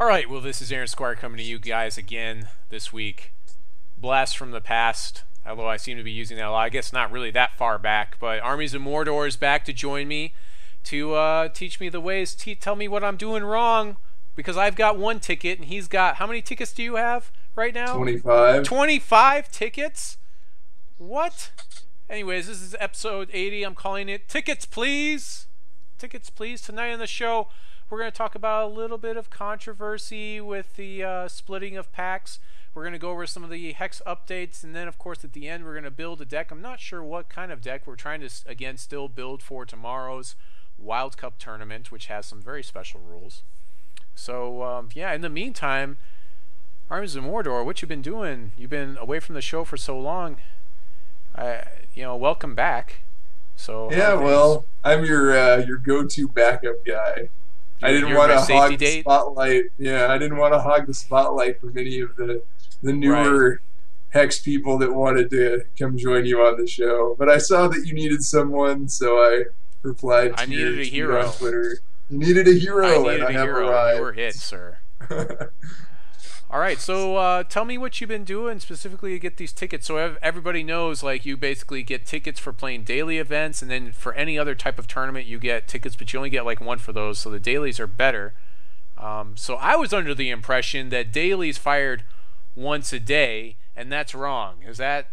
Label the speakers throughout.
Speaker 1: Alright, well this is Aaron Squire coming to you guys again this week. Blast from the past, although I seem to be using that a lot. I guess not really that far back, but Armies of Mordor is back to join me to teach me the ways, tell me what I'm doing wrong, because I've got one ticket and he's got, how many tickets do you have right now?
Speaker 2: 25.
Speaker 1: 25 tickets? What? Anyways, this is episode 80. I'm calling it Tickets Please. Tickets Please. Tonight on the show, we're going to talk about a little bit of controversy with the splitting of packs. We're going to go over some of the hex updates, and then of course at the end we're going to build a deck. I'm not sure what kind of deck. We're trying to again still build for tomorrow's Wild Cup tournament, which has some very special rules. So yeah, in the meantime, Armies of Mordor, what you been doing? You've been away from the show for so long. You know, welcome back. So
Speaker 2: Yeah, well, I'm your go-to backup guy. I didn't want to hog the spotlight. Yeah, I didn't want to hog the spotlight from any of the newer Hex people that wanted to come join you on the show. But I saw that you needed someone, so I replied to your tweet on Twitter. You needed a hero, and I have arrived.
Speaker 1: You were hit, sir. All right, so tell me what you've been doing specifically to get these tickets. So everybody knows, like, you basically get tickets for playing daily events, and then for any other type of tournament you get tickets, but you only get like one for those, so the dailies are better. So I was under the impression that dailies fired once a day, and that's wrong. Is that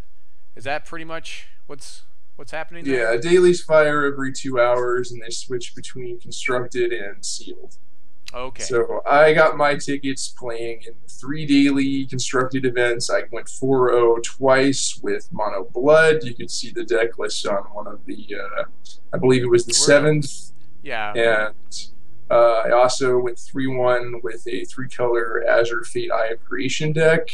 Speaker 1: pretty much what's happening there?
Speaker 2: Yeah, dailies fire every 2 hours, and they switch between constructed and sealed.
Speaker 1: Okay.
Speaker 2: So I got my tickets playing in 3 daily constructed events. I went 4-0 twice with Mono Blood. You could see the deck list on one of the, I believe it was the 7th.
Speaker 1: Yeah.
Speaker 2: And I also went 3-1 with a 3-color Azure Fate Eye of Creation deck.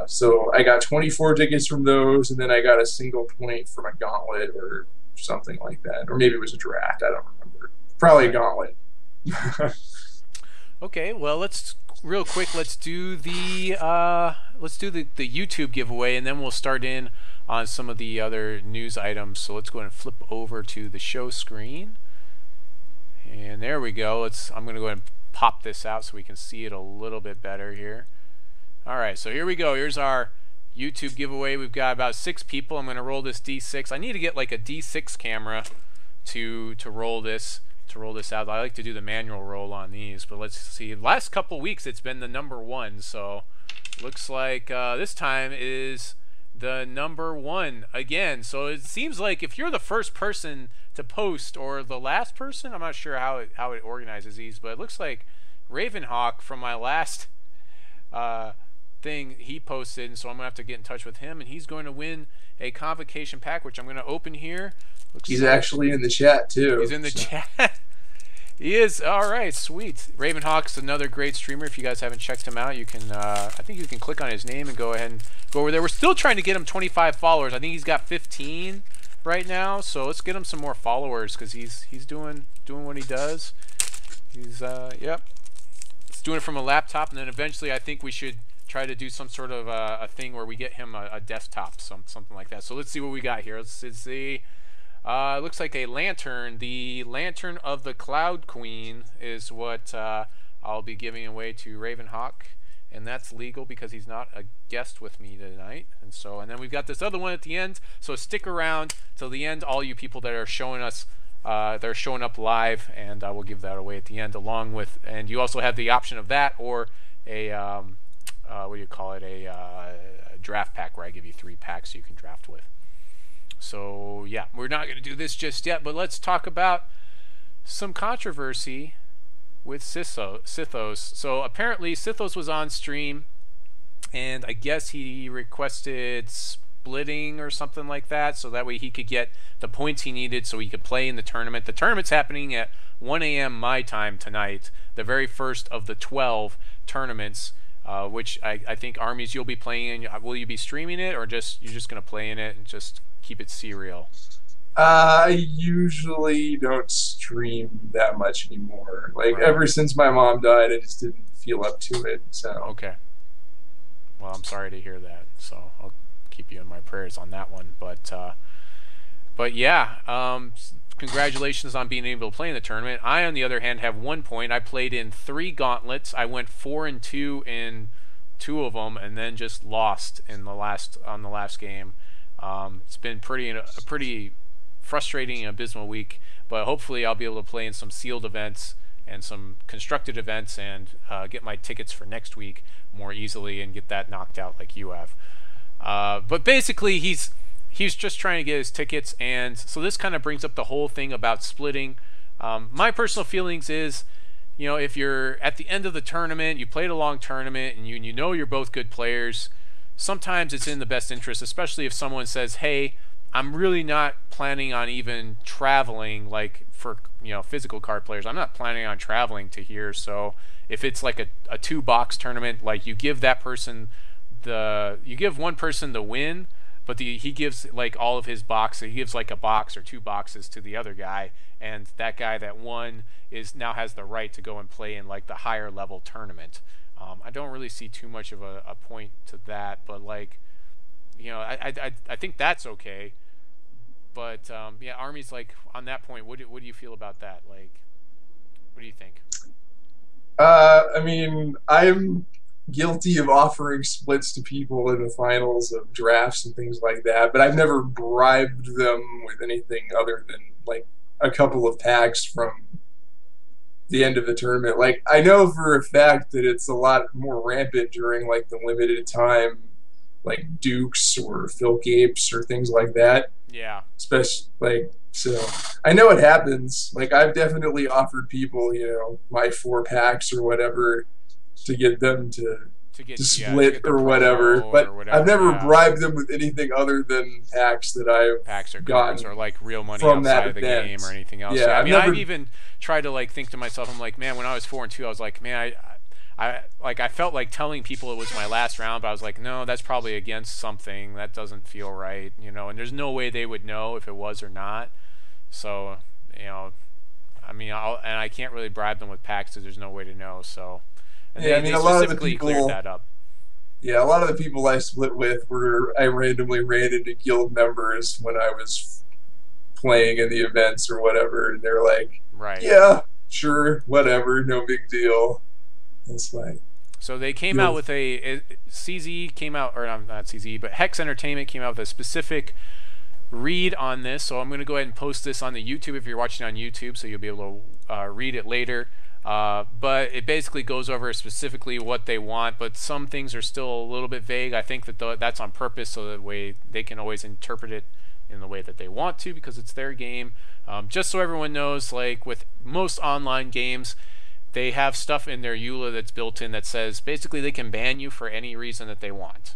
Speaker 2: So I got 24 tickets from those, and then I got a single point from a gauntlet or something like that. Or maybe it was a draft. I don't remember. Probably a gauntlet.
Speaker 1: Okay, well, let's do the YouTube giveaway, and then we'll start in on some of the other news items. So let's go ahead and flip over to the show screen, and there we go. I'm going to go ahead and pop this out so we can see it a little bit better here. All right, so here we go. Here's our YouTube giveaway. We've got about 6 people. I'm going to roll this D6. I need to get like a D6 camera to roll this. Out. I like to do the manual roll on these, but let's see. Last couple weeks it's been the number 1, so looks like this time is the number 1 again. So it seems like if you're the first person to post or the last person, I'm not sure how it organizes these, but it looks like Ravenhawk from my last thing he posted, and so I'm gonna have to get in touch with him, and he's going to win a Convocation pack, which I'm going to open here.
Speaker 2: He's actually in the chat too.
Speaker 1: He's in the chat. He is. All right, sweet. Ravenhawk's another great streamer. If you guys haven't checked him out, you can. I think you can click on his name and go ahead and go over there. We're still trying to get him 25 followers. I think he's got 15 right now. So let's get him some more followers because he's doing what he does. He's yep. He's doing it from a laptop, and then eventually I think we should try to do some sort of a thing where we get him a desktop, something like that. So let's see what we got here. Let's see. It looks like a lantern. The Lantern of the Cloud Queen is what I'll be giving away to Ravenhawk, and that's legal because he's not a guest with me tonight. And then we've got this other one at the end. So stick around till the end, all you people that are showing us, they're showing up live, and I will give that away at the end along with. And you also have the option of that or a what do you call it? A draft pack where I give you 3 packs you can draft with. So yeah, we're not going to do this just yet, but let's talk about some controversy with Sithos. So apparently Sithos was on stream, and I guess he requested splitting or something like that, so that way he could get the points he needed so he could play in the tournament. The tournament's happening at 1 a.m. my time tonight, the very first of the 12 tournaments. Which I think Armies you'll be playing in. Will you be streaming it, or you're just going to play in it and just keep it serial?
Speaker 2: I usually don't stream that much anymore. Like ever since my mom died, I just didn't feel up to it. So
Speaker 1: okay. Well, I'm sorry to hear that. So I'll keep you in my prayers on that one. But yeah, congratulations on being able to play in the tournament. I, on the other hand, have 1 point. I played in 3 gauntlets. I went 4-2 in 2 of them, and then just lost in the last game. It's been a pretty frustrating and abysmal week, but hopefully I'll be able to play in some sealed events and some constructed events and get my tickets for next week more easily and get that knocked out like you have. But basically, he's just trying to get his tickets, and so this kind of brings up the whole thing about splitting. My personal feelings is, you know, if you're at the end of the tournament, you played a long tournament, and you know you're both good players, sometimes it's in the best interest, especially if someone says, hey, I'm really not planning on even traveling, like for, you know, physical card players, I'm not planning on traveling to here, so if it's like a 2-box tournament, like you give that person you give one person the win, but he gives like all of his boxes. He gives like a box or 2 boxes to the other guy, and that guy that won now has the right to go and play in like the higher level tournament. I don't really see too much of a point to that, but like, you know, I think that's okay. But yeah, Army's like on that point. What do you feel about that? Like, what do you think?
Speaker 2: I mean, I'm guilty of offering splits to people in the finals of drafts and things like that, but I've never bribed them with anything other than like a couple of packs from the end of the tournament. Like, I know for a fact that it's a lot more rampant during like the limited time, like Dukes or Phil Capes or things like that.
Speaker 1: Yeah.
Speaker 2: Especially like, so I know it happens. Like, I've definitely offered people, you know, my 4 packs or whatever to get them to split or whatever, but I've never bribed them with anything other than packs that I've gotten
Speaker 1: or like real money
Speaker 2: from
Speaker 1: outside
Speaker 2: that
Speaker 1: of the
Speaker 2: event.
Speaker 1: game or anything else.
Speaker 2: Yeah,
Speaker 1: I mean, I've even tried to like think to myself, I'm like, man, when I was 4-2, I was like, man, I felt like telling people it was my last round, but I was like, no, that's probably against something. That doesn't feel right, you know. And there's no way they would know if it was or not. So, you know, I mean, I can't really bribe them with packs because there's no way to know. So, and
Speaker 2: yeah, I mean, a lot of the people
Speaker 1: cleared that up.
Speaker 2: Yeah, a lot of the people I split with I randomly ran into guild members when I was playing in the events or whatever, and they're like,
Speaker 1: right,
Speaker 2: yeah, sure, whatever, no big deal. It's like,
Speaker 1: so they came out with CZ came out, or not CZ, but Hex Entertainment came out with a specific read on this. So I'm going to go ahead and post this on the YouTube if you're watching on YouTube, so you'll be able to read it later. But it basically goes over specifically what they want, but some things are still a little bit vague. I think that that's on purpose, so that way they can always interpret it in the way that they want to, because it's their game. Just so everyone knows, like with most online games, they have stuff in their EULA that's built in that says basically they can ban you for any reason that they want.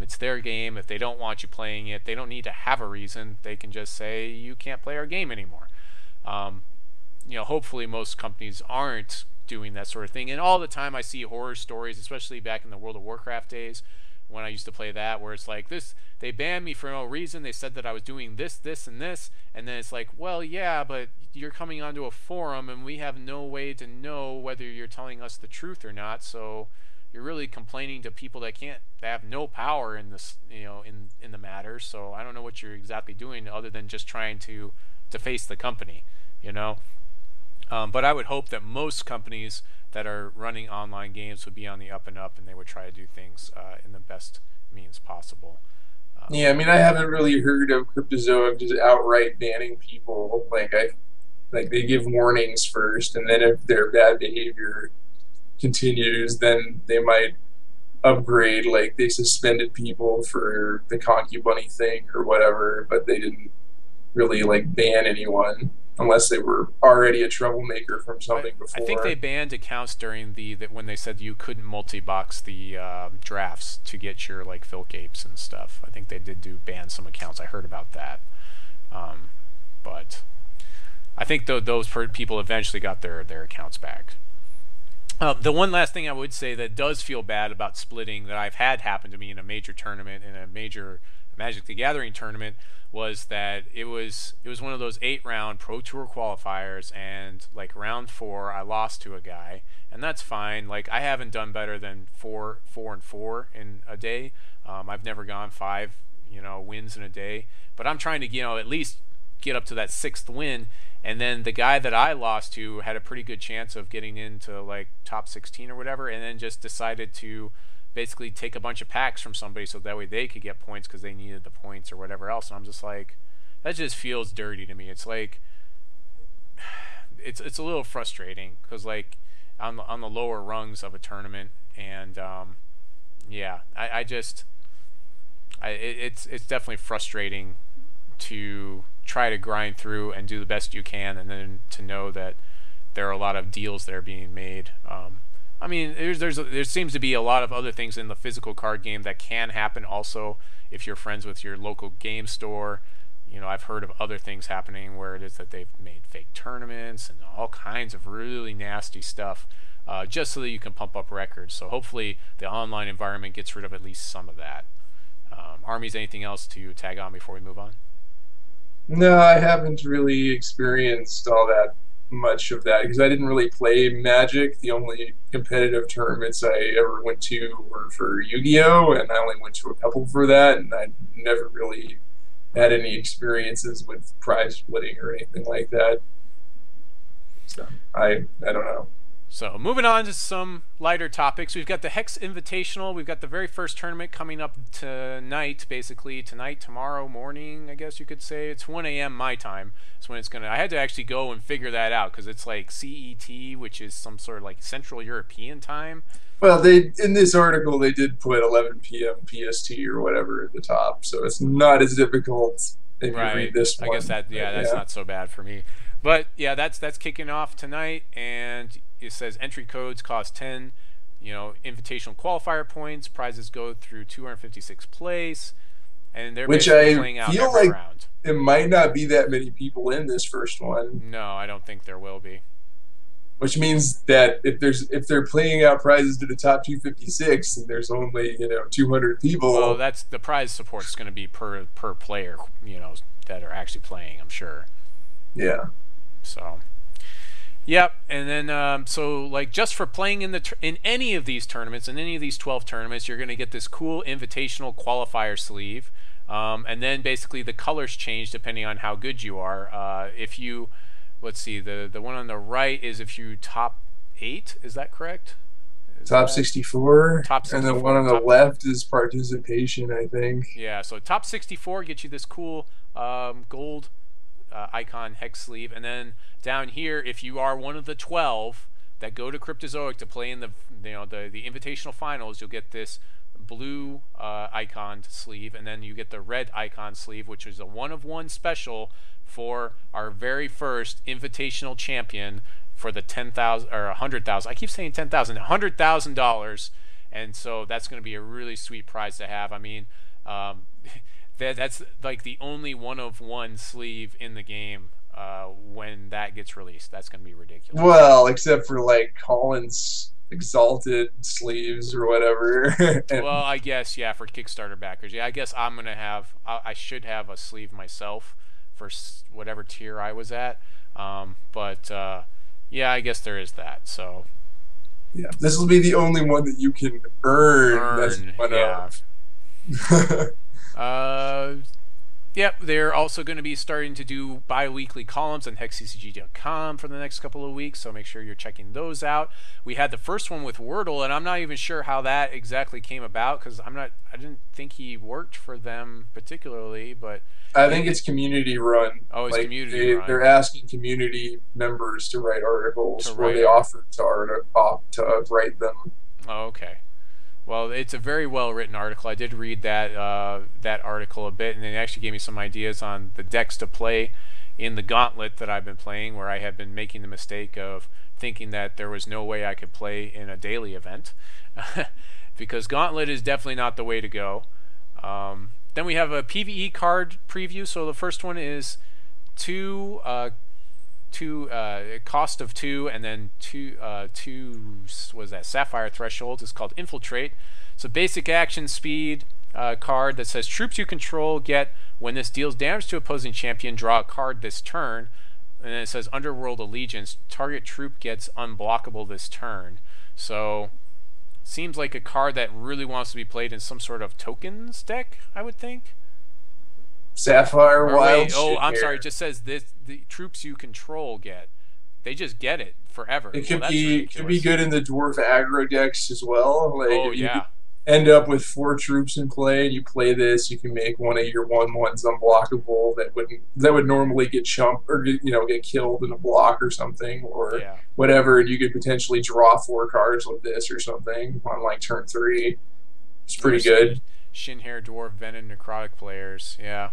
Speaker 1: It's their game. If they don't want you playing it, they don't need to have a reason. They can just say, you can't play our game anymore. You know, hopefully most companies aren't doing that sort of thing. And all the time I see horror stories, especially back in the World of Warcraft days when I used to play that, where it's like, they banned me for no reason. They said that I was doing this, this, and this. And then it's like, well, yeah, but you're coming onto a forum and we have no way to know whether you're telling us the truth or not. So you're really complaining to people that have no power in this, you know, in the matter. So I don't know what you're exactly doing other than just trying to face the company, you know. But I would hope that most companies that are running online games would be on the up and up, and they would try to do things in the best means possible.
Speaker 2: Yeah, I mean, I haven't really heard of Cryptozoic just outright banning people. Like they give warnings first, and then if their bad behavior continues, then they might upgrade. Like they suspended people for the Concubunny thing or whatever, but they didn't really like ban anyone unless they were already a troublemaker from something before.
Speaker 1: I think they banned accounts during when they said you couldn't multi-box the drafts to get your like Phil Capes and stuff. I think they did ban some accounts. I heard about that, but I think those people eventually got their accounts back. The one last thing I would say that does feel bad about splitting that I've had happen to me in a major tournament, in a major Magic the Gathering tournament, was that it was one of those 8-round Pro Tour qualifiers, and like round 4 I lost to a guy, and that's fine. Like I haven't done better than 4-4 in a day. I've never gone 5 wins in a day, but I'm trying to at least get up to that 6th win, and then the guy that I lost to had a pretty good chance of getting into like top 16 or whatever, and then just decided to basically take a bunch of packs from somebody so that way they could get points because they needed the points or whatever else. And I'm just like, that just feels dirty to me. It's like, it's a little frustrating because like on the lower rungs of a tournament, and yeah, it's definitely frustrating to try to grind through and do the best you can, and then to know that there are a lot of deals that are being made. I mean, there seems to be a lot of other things in the physical card game that can happen also if you're friends with your local game store. You know, I've heard of other things happening where it is that they've made fake tournaments and all kinds of really nasty stuff just so that you can pump up records. So hopefully the online environment gets rid of at least some of that. Armies, anything else to tag on before we move on?
Speaker 2: No, I haven't really experienced all that much of that because I didn't really play Magic. The only competitive tournaments I ever went to were for Yu-Gi-Oh, and I only went to a couple for that, and I never really had any experiences with prize splitting or anything like that. So I don't know.
Speaker 1: So moving on to some lighter topics, we've got the Hex Invitational. We've got the very first tournament coming up tonight, basically tonight, tomorrow morning, I guess you could say. It's 1 a.m. my time. It's when it's gonna. I had to actually go and figure that out because it's like CET, which is some sort of like Central European time.
Speaker 2: Well, they in this article they did put 11 p.m. PST or whatever at the top, so it's not as difficult if you read this one.
Speaker 1: I guess that that's not so bad for me. But yeah, that's kicking off tonight, and it says entry codes cost 10. You know, invitational qualifier points. Prizes go through 256 plays, and they're basically playing out every round.
Speaker 2: It might not be that many people in this first one.
Speaker 1: No, I don't think there will be.
Speaker 2: Which means that if they're playing out prizes to the top 256 and there's only 200 people.
Speaker 1: Well, that's the prize support's going to be per player, that are actually playing, I'm sure.
Speaker 2: Yeah.
Speaker 1: So. Yep, and then so like just for playing in any of these tournaments, in any of these 12 tournaments, you're going to get this cool invitational qualifier sleeve, and then basically the colors change depending on how good you are. If you, let's see, the one on the right is if you top 8, is that correct?
Speaker 2: Top 64.
Speaker 1: Top 64.
Speaker 2: And the one on the left is participation, I think.
Speaker 1: Yeah, so top 64 gets you this cool gold icon hex sleeve, and then down here, if you are one of the 12 that go to Cryptozoic to play in the invitational finals, you'll get this blue icon sleeve, and then you get the red icon sleeve, which is a 1-of-1 special for our very first invitational champion for the 10,000 or 100,000. I keep saying 10,000, $100,000, and so that's going to be a really sweet prize to have. I mean, that's like the only 1-of-1 sleeve in the game when that gets released. That's going to be ridiculous.
Speaker 2: Well, except for like Colin's Exalted sleeves or whatever.
Speaker 1: Well, I guess, yeah, for Kickstarter backers. Yeah, I guess I'm going to have, I should have a sleeve myself for whatever tier I was at. But yeah, I guess there is that. So
Speaker 2: yeah, this will be the only one that you can earn. That's one
Speaker 1: of. Yep, they're also going to be starting to do bi-weekly columns on hexccg.com for the next couple of weeks, so make sure you're checking those out. We had the first one with Wordle, and I'm not even sure how that exactly came about because I didn't think he worked for them particularly, but
Speaker 2: I think it's community run.
Speaker 1: Oh, it's community run.
Speaker 2: They're asking community members to write articles, or they offer to write them.
Speaker 1: Oh, okay. Well, it's a very well-written article. I did read that that article a bit, and it actually gave me some ideas on the decks to play in the Gauntlet that I've been playing, where I have been making the mistake of thinking that there was no way I could play in a daily event, because Gauntlet is definitely not the way to go. Then we have a PvE card preview. So the first one is cost of 2, and then two was that Sapphire Thresholds. It's called Infiltrate. It's a basic action speed card that says troops you control get, when this deals damage to opposing champion, draw a card this turn. And then it says Underworld Allegiance, target troop gets unblockable this turn. So seems like a card that really wants to be played in some sort of tokens deck, I would think.
Speaker 2: Sapphire,
Speaker 1: Or
Speaker 2: Wild,
Speaker 1: wait, oh, I'm
Speaker 2: Shitmare.
Speaker 1: sorry. It just says the troops you control get. They just get it forever.
Speaker 2: It
Speaker 1: Well,
Speaker 2: could
Speaker 1: that's
Speaker 2: be
Speaker 1: ridiculous.
Speaker 2: good in the dwarf aggro decks as well. Like
Speaker 1: Oh
Speaker 2: if you
Speaker 1: yeah.
Speaker 2: end up with 4 troops in play and you play this, you can make one of your 1/1s unblockable that would normally get chumped or get killed in a block or something or
Speaker 1: Yeah.
Speaker 2: whatever, and you could potentially draw 4 cards with this or something on like turn 3. It's pretty good.
Speaker 1: Shin-Hair Dwarf Venom Necrotic players. Yeah.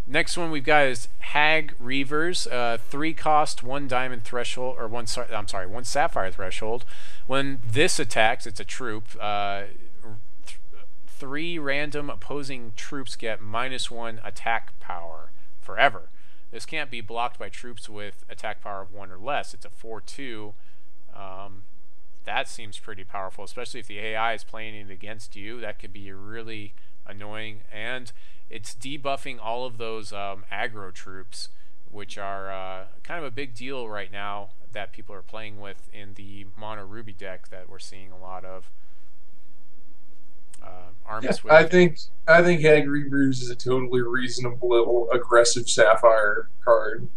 Speaker 1: Next one we've got is Hag Reavers, 3 cost, 1 diamond threshold, or 1 sapphire threshold. When this attacks, it's a troop. 3 random opposing troops get -1 attack power forever. This can't be blocked by troops with attack power of 1 or less. It's a 4/2. That seems pretty powerful, especially if the AI is playing it against you. That could be really annoying, and it's debuffing all of those aggro troops, which are kind of a big deal right now that people are playing with in the mono Ruby deck that we're seeing a lot of. Armies with.
Speaker 2: I think Hag Reavers is a totally reasonable, aggressive Sapphire card.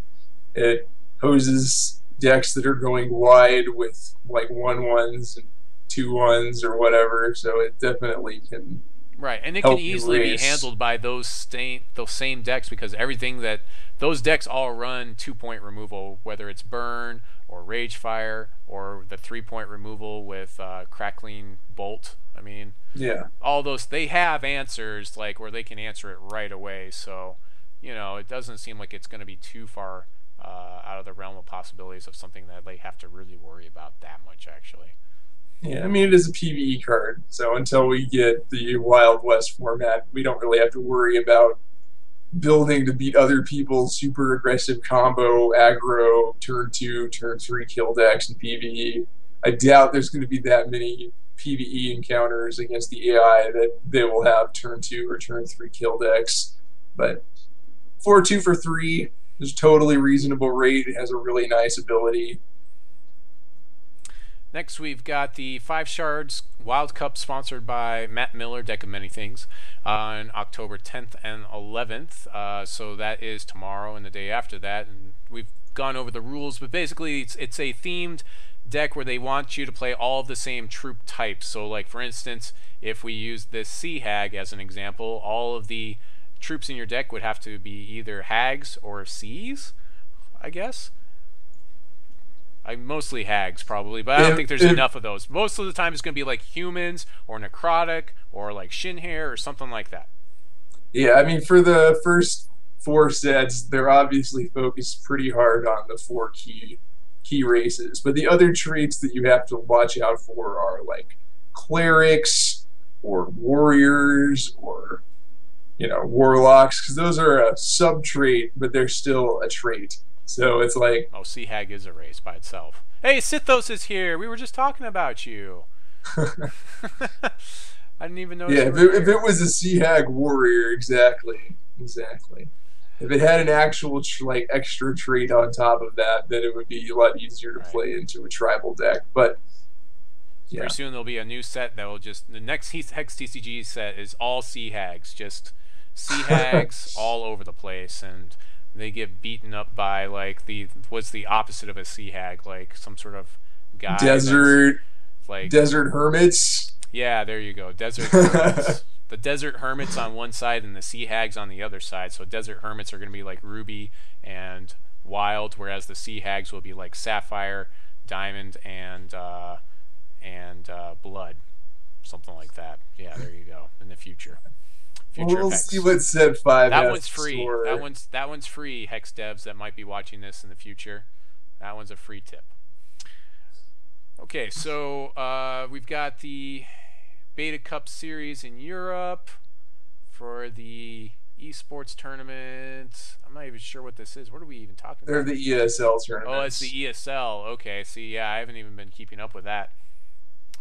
Speaker 2: It hoses decks that are going wide with like 1/1s and 2/1s or whatever, so it definitely can.
Speaker 1: Right, and it can easily be handled by those same decks, because everything that those decks all run 2-point removal, whether it's Burn or Ragefire or the 3-point removal with Crackling Bolt. I mean,
Speaker 2: yeah,
Speaker 1: all those, they have answers like where they can answer it right away. So, it doesn't seem like it's going to be too far out of the realm of possibilities of something that they have to really worry about that much, actually.
Speaker 2: Yeah, I mean, it is a PvE card, so until we get the Wild West format, we don't really have to worry about building to beat other people's super aggressive combo, aggro, turn 2, turn 3 kill decks in PvE. I doubt there's going to be that many PvE encounters against the AI that they will have turn 2 or turn 3 kill decks. But 4/2 for 3 is a totally reasonable rate. It has a really nice ability.
Speaker 1: Next, we've got the 5 Shards Wild Cup, sponsored by Matt Miller, Deck of Many Things, on October 10th and 11th. So that is tomorrow and the day after that. And we've gone over the rules, but basically it's a themed deck where they want you to play all of the same troop types. So, like, for instance, if we use this Sea Hag as an example, all of the troops in your deck would have to be either hags or seas, I guess. Mostly hags, probably, but I don't think there's enough of those. Most of the time it's going to be like humans or necrotic or like Shin-Hair or something like that.
Speaker 2: Yeah, I mean, for the first 4 sets, they're obviously focused pretty hard on the 4 key races, but the other traits that you have to watch out for are like clerics or warriors or warlocks, because those are a sub-trait, but they're still a trait. So it's like...
Speaker 1: Oh, Sea Hag is a race by itself. Hey, Sithos is here! We were just talking about you! I didn't even notice.
Speaker 2: Yeah, if it was a Sea Hag warrior, exactly. If it had an actual extra trait on top of that, then it would be a lot easier to play into a tribal deck. But yeah,
Speaker 1: pretty soon there'll be a new set that will just... The next Hex TCG set is all Sea Hags. Just Sea Hags all over the place, and they get beaten up by like what's the opposite of a Sea Hag, like some sort of guy.
Speaker 2: Desert hermits.
Speaker 1: Yeah, there you go. Desert hermits. The desert hermits on one side and the Sea Hags on the other side. So desert hermits are going to be like Ruby and Wild, whereas the Sea Hags will be like Sapphire, Diamond, and Blood, something like that. Yeah, there you go. In the future.
Speaker 2: We'll see what set 5.
Speaker 1: That one's free. That one's free. Hex devs that might be watching this in the future, that one's a free tip. Okay, so we've got the Beta Cup series in Europe for the esports tournament. I'm not even sure what this is. What are we even talking about?
Speaker 2: They're the ESL tournament.
Speaker 1: Oh, it's the ESL. Okay, see, yeah, I haven't even been keeping up with that.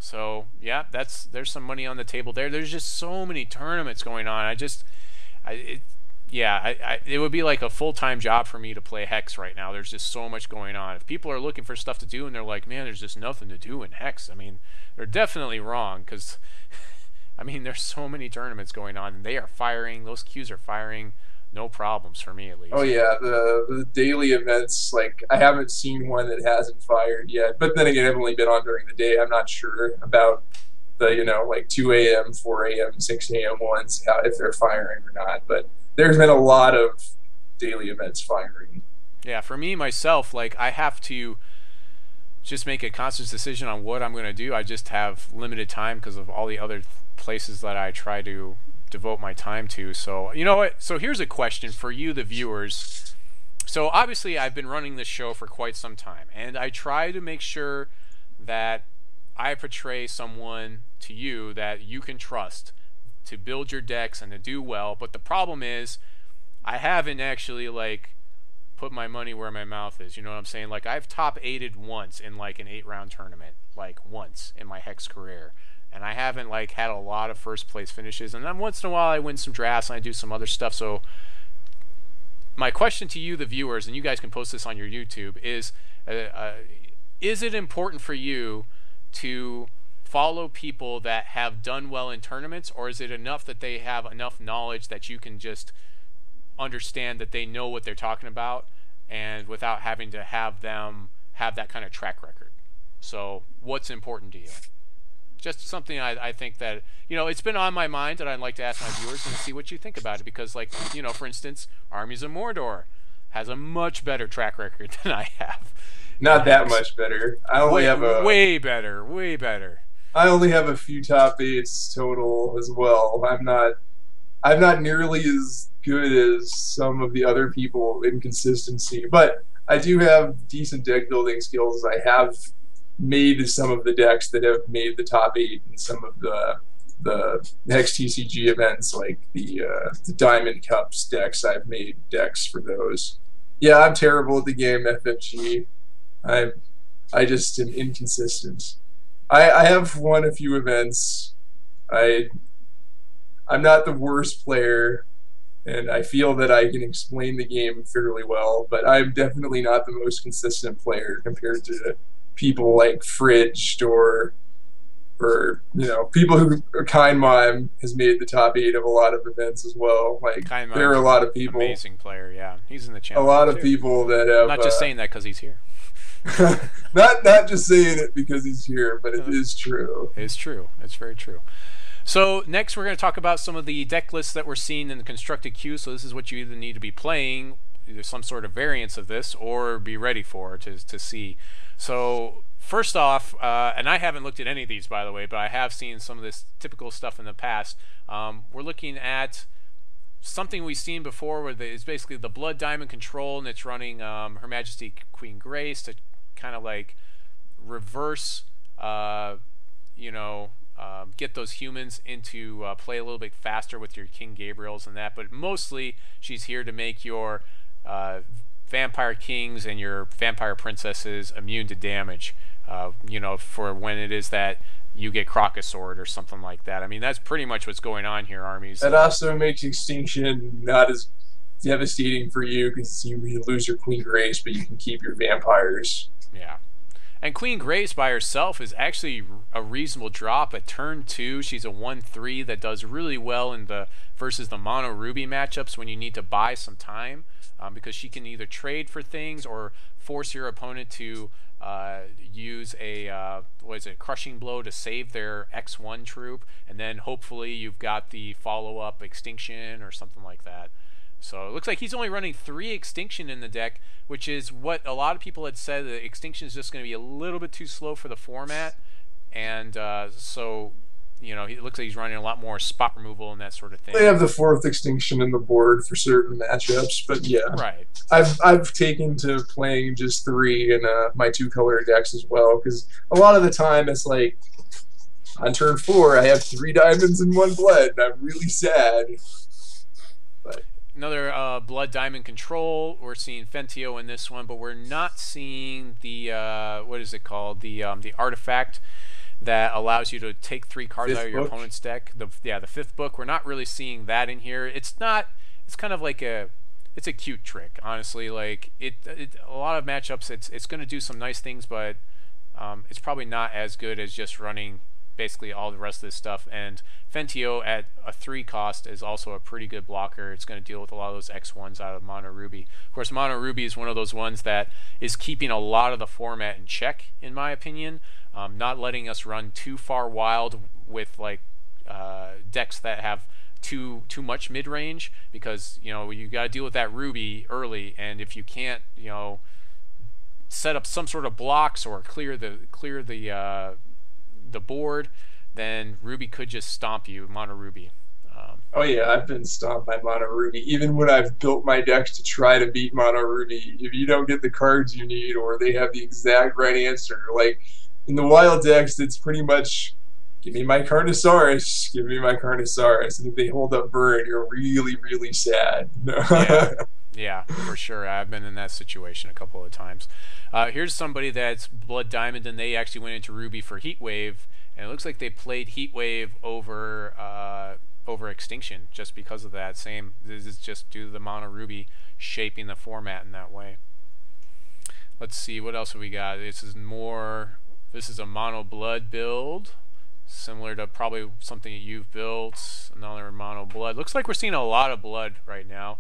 Speaker 1: So yeah, there's some money on the table there. There's just so many tournaments going on. It would be like a full-time job for me to play Hex right now. There's just so much going on. If people are looking for stuff to do and they're like, man, there's just nothing to do in Hex, I mean, they're definitely wrong, because I mean, there's so many tournaments going on, and they are firing. Those queues are firing no problems for me at least.
Speaker 2: Oh yeah, the daily events, like I haven't seen one that hasn't fired yet. But then again, I've only been on during the day. I'm not sure about the, like 2 a.m., 4 a.m., 6 a.m. ones, if they're firing or not. But there's been a lot of daily events firing.
Speaker 1: Yeah, for me myself, like I have to just make a conscious decision on what I'm going to do. I just have limited time because of all the other places that I try to devote my time to. So you know what, so here's a question for you, the viewers. So obviously I've been running this show for quite some time, and I try to make sure that I portray someone to you that you can trust to build your decks and to do well. But the problem is I haven't actually like put my money where my mouth is, you know what I'm saying? Like I've top 8'd once in like an 8-round tournament, like once in my Hex career. And I haven't like had a lot of first place finishes, and then once in a while I win some drafts and I do some other stuff. So my question to you, the viewers, and you guys can post this on your YouTube, is it important for you to follow people that have done well in tournaments, or is it enough that they have enough knowledge that you can just understand that they know what they're talking about, and without having to have them have that kind of track record? So what's important to you? Just something I think that, it's been on my mind, and I'd like to ask my viewers and see what you think about it. Because, like, for instance, Armies of Mordor has a much better track record than I have.
Speaker 2: Not that much better. I only have
Speaker 1: way better, way better.
Speaker 2: I only have a few top 8s total as well. I'm not nearly as good as some of the other people in consistency, but I do have decent deck building skills. I have made some of the decks that have made the top 8 in some of the Hex TCG events, like the Diamond Cups decks. I've made decks for those. Yeah, I'm terrible at the game, FFG. I just am inconsistent. I have won a few events. I'm not the worst player, and I feel that I can explain the game fairly well, but I'm definitely not the most consistent player compared to people like Fridged or people who Kind Mime has made the top 8 of a lot of events as well. Like there are a lot of people.
Speaker 1: Amazing player, yeah. He's in the channel.
Speaker 2: A lot of people that have.
Speaker 1: I'm not just saying that because he's here.
Speaker 2: not just saying it because he's here, but it is true.
Speaker 1: It's true. It's very true. So next we're going to talk about some of the deck lists that we're seeing in the constructed queue. So this is what you either need to be playing, either some sort of variance of this, or be ready for to see. So first off, and I haven't looked at any of these, by the way, but I have seen some of this typical stuff in the past. We're looking at something we've seen before, where it's basically the Blood Diamond control, and it's running Her Majesty Queen Grace to kind of like reverse, get those humans into play a little bit faster with your King Gabriels and that. But mostly, she's here to make your Vampire Kings and your Vampire Princesses immune to damage, for when it is that you get Crocus Sword or something like that. I mean, that's pretty much what's going on here, Armies.
Speaker 2: That also makes Extinction not as devastating for you, because you lose your Queen Grace, but you can keep your vampires.
Speaker 1: Yeah. And Queen Grace by herself is actually a reasonable drop at turn 2. She's a 1/3 that does really well in versus the Mono Ruby matchups when you need to buy some time, because she can either trade for things or force your opponent to use a Crushing Blow to save their X1 troop, and then hopefully you've got the follow-up Extinction or something like that. So it looks like he's only running 3 Extinction in the deck, which is what a lot of people had said, that Extinction is just going to be a little bit too slow for the format. And so, it looks like he's running a lot more spot removal and that sort of thing.
Speaker 2: They have the 4th Extinction in the board for certain matchups, but yeah.
Speaker 1: Right.
Speaker 2: I've taken to playing just 3 in my 2-color decks as well, because a lot of the time it's like, on turn 4 I have 3 diamonds and 1 blood, and I'm really sad. But
Speaker 1: another Blood Diamond control. We're seeing Fentio in this one, but we're not seeing the what is it called? The artifact that allows you to take 3 cards out of your opponent's deck. The 5th book. We're not really seeing that in here. It's kind of like it's a cute trick, honestly. Like a lot of matchups, it's going to do some nice things, but it's probably not as good as just running basically all the rest of this stuff. And Fentio at a 3 cost is also a pretty good blocker. It's going to deal with a lot of those X1s out of Mono Ruby. Of course, Mono Ruby is one of those ones that is keeping a lot of the format in check, in my opinion. Not letting us run too far wild with like decks that have too much mid range, because you got to deal with that Ruby early, and if you can't set up some sort of blocks or clear the board, then Ruby could just stomp you, Mono Ruby.
Speaker 2: Oh yeah, I've been stomped by Mono Ruby. Even when I've built my decks to try to beat Mono Ruby, if you don't get the cards you need or they have the exact right answer, like in the wild decks, it's pretty much give me my Carnosaurus, give me my Carnosaurus, and if they hold up Burn, you're really, really sad.
Speaker 1: Yeah, for sure. I've been in that situation a couple of times. Here's somebody that's Blood Diamond, and they actually went into Ruby for Heat Wave, and it looks like they played Heat Wave over Extinction just because of that. This is just due to the Mono Ruby shaping the format in that way. Let's see, what else have we got? This is a Mono Blood build, similar to probably something that you've built. Another Mono Blood. Looks like we're seeing a lot of blood right now.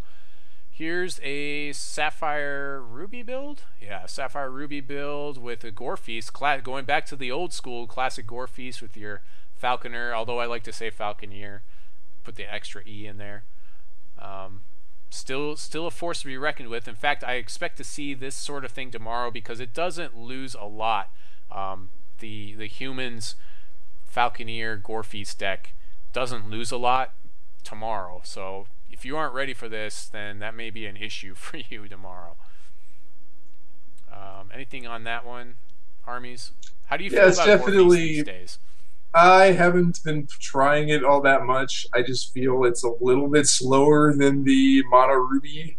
Speaker 1: Here's a Sapphire Ruby build. Yeah, Sapphire Ruby build with a Gore Feast. Going back to the old school classic Gore Feast with your Falconer, although I like to say Falconeer. Put the extra E in there. Still a force to be reckoned with. In fact, I expect to see this sort of thing tomorrow because it doesn't lose a lot. The humans Falconeer Gore Feast deck doesn't lose a lot tomorrow. So if you aren't ready for this, then that may be an issue for you tomorrow. Anything on that one, Armies? How do you feel about Gore Feast these days?
Speaker 2: I haven't been trying it all that much. I just feel it's a little bit slower than the Mono Ruby.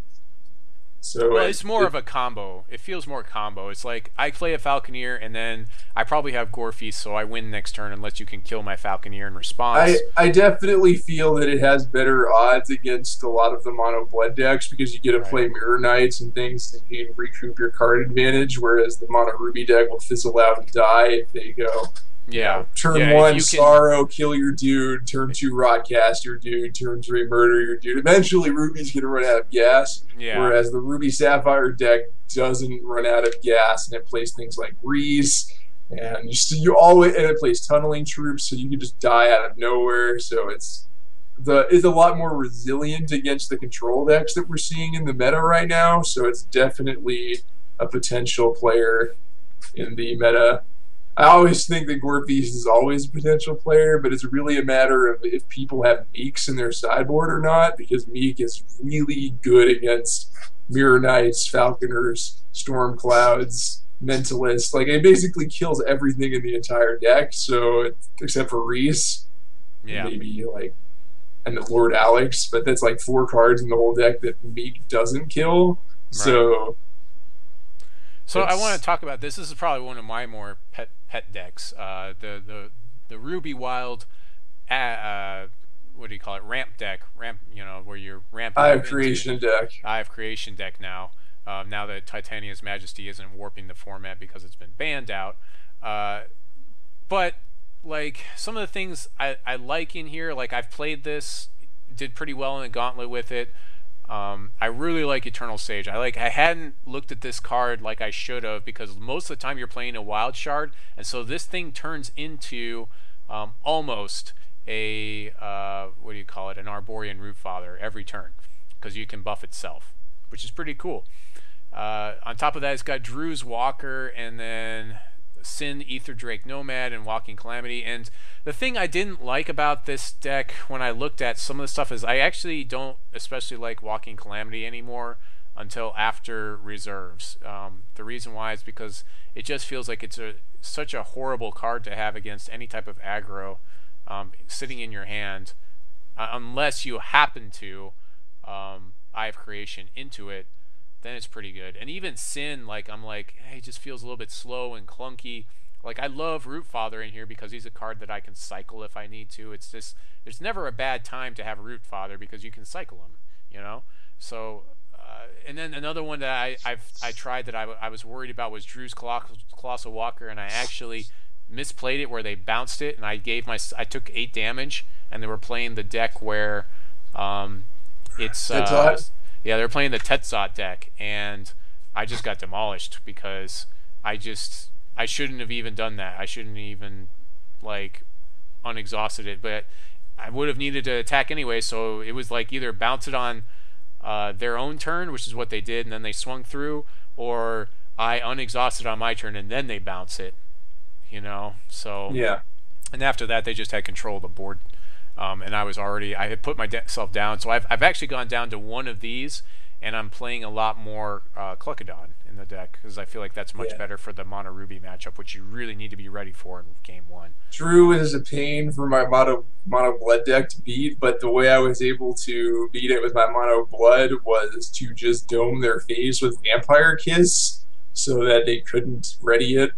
Speaker 2: So
Speaker 1: well, it's more of a combo. It feels more combo. It's like I play a Falconeer and then I probably have Gore Feast, so I win next turn unless you can kill my Falconeer in response.
Speaker 2: I definitely feel that it has better odds against a lot of the Mono Blood decks because you get to play Mirror Knights and things and you can recoup your card advantage, whereas the Mono Ruby deck will fizzle out and die if they go.
Speaker 1: Yeah.
Speaker 2: Turn 1, Sorrow, kill your dude. Turn 2, Rotcast your dude. Turn 3, murder your dude. Eventually, Ruby's going to run out of gas, whereas the Ruby Sapphire deck doesn't run out of gas, and it plays things like Reese, and it plays Tunneling Troops, so you can just die out of nowhere. So it's a lot more resilient against the control decks that we're seeing in the meta right now. So it's definitely a potential player in the meta. I always think that Gore Feast is always a potential player, but it's really a matter of if people have Meeks in their sideboard or not, because Meek is really good against Mirror Knights, Falconers, Storm Clouds, Mentalist. Like, it basically kills everything in the entire deck, so except for Reese, maybe like and Lord Alex, but that's like 4 cards in the whole deck that Meek doesn't kill. So
Speaker 1: I want to talk about this. This is probably one of my more pet decks. The Ruby Wild, what do you call it? Ramp deck. Where you're ramping.
Speaker 2: I have Creation deck.
Speaker 1: I have Creation deck now. Now that Titania's Majesty isn't warping the format because it's been banned out. But like some of the things I like in here, like I've played this, did pretty well in a gauntlet with it. I really like Eternal Sage. I hadn't looked at this card like I should have, because most of the time you're playing a Wild Shard, and so this thing turns into almost a what do you call it? An Arborean Rootfather every turn, because you can buff itself, which is pretty cool. On top of that, it's got Drew's Walker, and then Sin, Ether Drake Nomad, and Walking Calamity. And the thing I didn't like about this deck when I looked at some of the stuff is I actually don't especially like Walking Calamity anymore until after reserves. The reason why is because it just feels like it's such a horrible card to have against any type of aggro sitting in your hand, unless you happen to Eye of Creation into it. Then it's pretty good. And even Sin, I'm like, hey, it just feels a little bit slow and clunky. Like, I love Rootfather in here because he's a card that I can cycle if I need to. It's just, there's never a bad time to have a Rootfather because you can cycle him, So, and then another one that I tried that I was worried about was Drew's Colossal Walker, and I actually misplayed it where they bounced it, and I took 8 damage, and they were playing the deck where it's yeah, they're playing the Tetzot deck, and I just got demolished because I shouldn't have even done that. I shouldn't even like unexhausted it, but I would have needed to attack anyway, so it was like either bounce it on their own turn, which is what they did, and then they swung through, or I unexhausted on my turn and then they bounce it, you know. So
Speaker 2: yeah,
Speaker 1: and after that they just had control of the board, and I had put myself down, so I've actually gone down to one of these, and I'm playing a lot more Cluckadon in the deck because I feel like that's much better for the Mono Ruby matchup, which you really need to be ready for in game 1.
Speaker 2: Drew is a pain for my mono blood deck to beat, but the way I was able to beat it with my mono blood was to just dome their face with Vampire Kiss so that they couldn't ready it.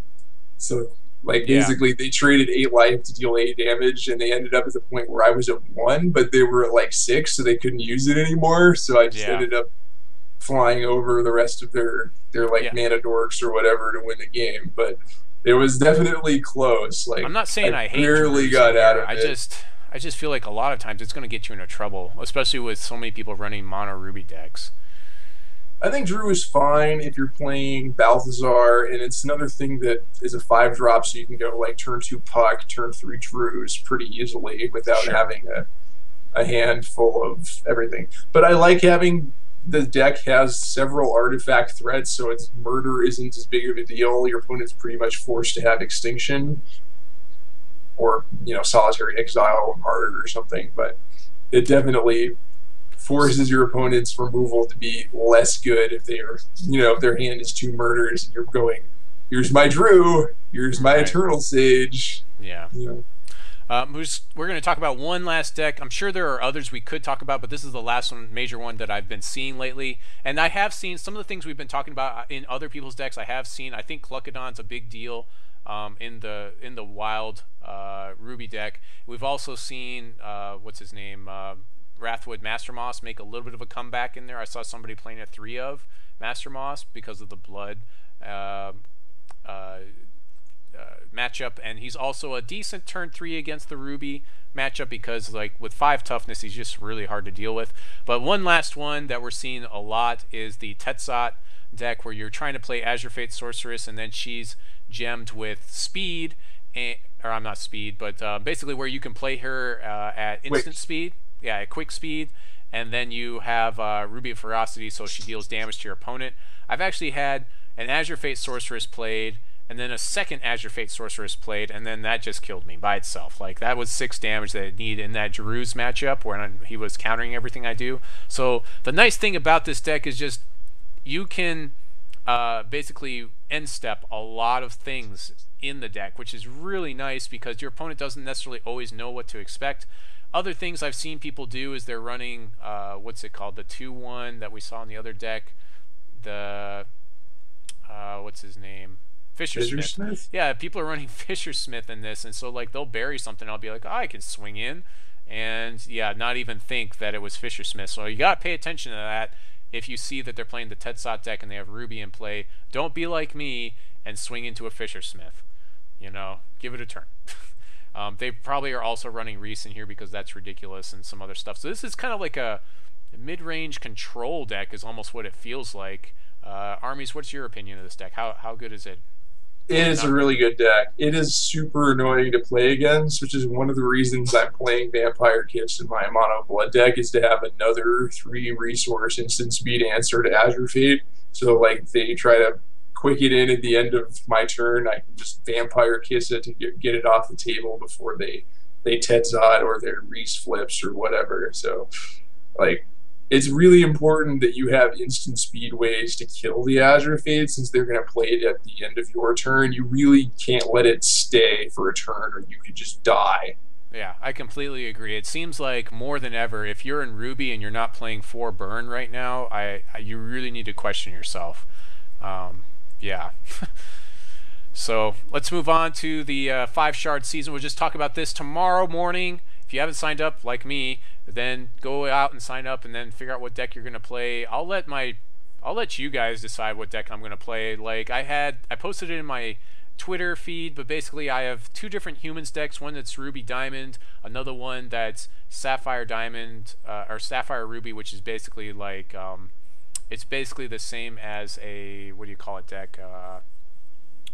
Speaker 2: So like basically they traded 8 life to deal 8 damage, and they ended up at the point where I was at 1, but they were at like 6, so they couldn't use it anymore. So I just ended up flying over the rest of their like mana dorks or whatever to win the game. But it was definitely close. Like,
Speaker 1: I'm not saying I hate
Speaker 2: barely got out of it.
Speaker 1: I just feel like a lot of times it's going to get you into trouble, especially with so many people running Mono Ruby decks.
Speaker 2: I think Drew is fine if you're playing Balthazar, and it's another thing that is a 5-drop, so you can go like turn 2 Puck, turn 3 Drews pretty easily without having a hand full of everything. But I like having the deck has several artifact threats, so its murder isn't as big of a deal. Your opponent's pretty much forced to have extinction, or solitary exile or martyr or something. But it definitely forces your opponent's removal to be less good if they are, if their hand is 2 murders and you're going, here's my Drew, here's my Eternal Sage.
Speaker 1: Yeah. We're going to talk about one last deck. I'm sure there are others we could talk about, but this is the last one, major one that I've been seeing lately. And I have seen some of the things we've been talking about in other people's decks. I think Cluckadon's a big deal in the wild Ruby deck. We've also seen what's his name, Wrathwood Master Moss make a little bit of a comeback in there. I saw somebody playing a 3 of Master Moss because of the blood matchup, and he's also a decent turn 3 against the Ruby matchup because like with 5 toughness he's just really hard to deal with. But one last one that we're seeing a lot is the Tetzot deck, where you're trying to play Azure Fate Sorceress and then she's gemmed with speed, or I'm not speed, but basically where you can play her at instant speed. Yeah, at quick speed, and then you have Ruby of Ferocity, so she deals damage to your opponent. I've actually had an Azure Fate Sorceress played, and then a second Azure Fate Sorceress played, and then that just killed me by itself. Like, that was 6 damage that I need in that Drew's matchup where he was countering everything I do. So the nice thing about this deck is just you can basically end step a lot of things in the deck, which is really nice because your opponent doesn't necessarily always know what to expect. Other things I've seen people do is they're running, what's it called, the 2-1 that we saw in the other deck, the, what's his name, Fisher Smith. Yeah, people are running Fisher Smith in this, and so like they'll bury something, I'll be like, oh, I can swing in, and yeah, not even think that it was Fisher Smith. So you gotta pay attention to that. If you see that they're playing the Tetzot deck and they have Ruby in play, don't be like me and swing into a Fisher Smith. Give it a turn. They probably are also running Reese in here because that's ridiculous and some other stuff. So this is kind of like a mid-range control deck is almost what it feels like. Armies, what's your opinion of this deck? How good is it?
Speaker 2: It is a really good deck. It is super annoying to play against, which is one of the reasons I'm playing Vampire Kiss in my mono blood deck, is to have another 3-resource instant speed answer to Azure Fate. So like they try to quick it in at the end of my turn, I can just Vampire Kiss it to get it off the table before they Tetzot or their Reese flips or whatever. So like it's really important that you have instant speed ways to kill the Azure Fate, since they're going to play it at the end of your turn. You really can't let it stay for a turn, or you could just die.
Speaker 1: Yeah, I completely agree. It seems like more than ever, if you're in Ruby and you're not playing 4 burn right now, you really need to question yourself. Yeah. So let's move on to the 5 shard season. We'll just talk about this tomorrow morning. If you haven't signed up like me, then go out and sign up and then figure out what deck you're going to play. I'll let you guys decide what deck I'm going to play. Like I posted it in my Twitter feed, but basically I have 2 different humans decks, one that's Ruby Diamond, another one that's Sapphire Diamond, or Sapphire Ruby, which is basically like, it's basically the same as a, what do you call it, deck,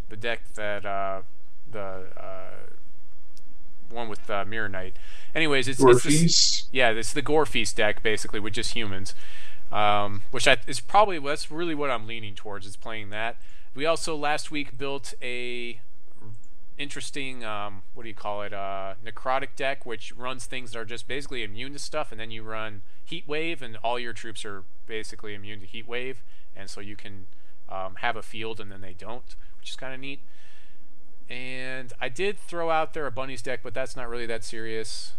Speaker 1: the deck that, one with Mirror Knight. Anyways, it's this, yeah, it's the Gore Feast deck, basically, with just humans, which is probably, that's really what I'm leaning towards, is playing that. We also last week built a interesting, what do you call it, necrotic deck, which runs things that are just basically immune to stuff, and then you run Heat Wave, and all your troops are basically immune to Heat Wave, and so you can have a field and then they don't, which is kind of neat. And I did throw out there a Bunnies deck, but that's not really that serious,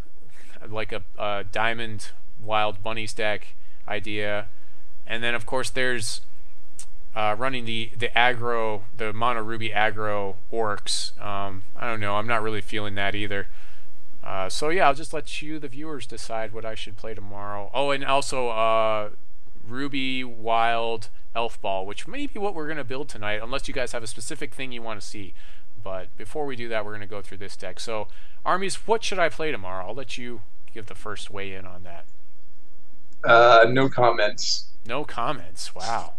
Speaker 1: like a Diamond Wild Bunnies deck idea. And then of course there's running the aggro, the mono ruby aggro orcs. I don't know, I'm not really feeling that either. So yeah, I'll just let you, the viewers, decide what I should play tomorrow. Oh, and also Ruby Wild Elf Ball, which may be what we're going to build tonight, unless you guys have a specific thing you want to see. But before we do that, we're going to go through this deck. So, Armies, what should I play tomorrow? I'll let you give the first weigh in on that.
Speaker 2: No comments.
Speaker 1: No comments. Wow.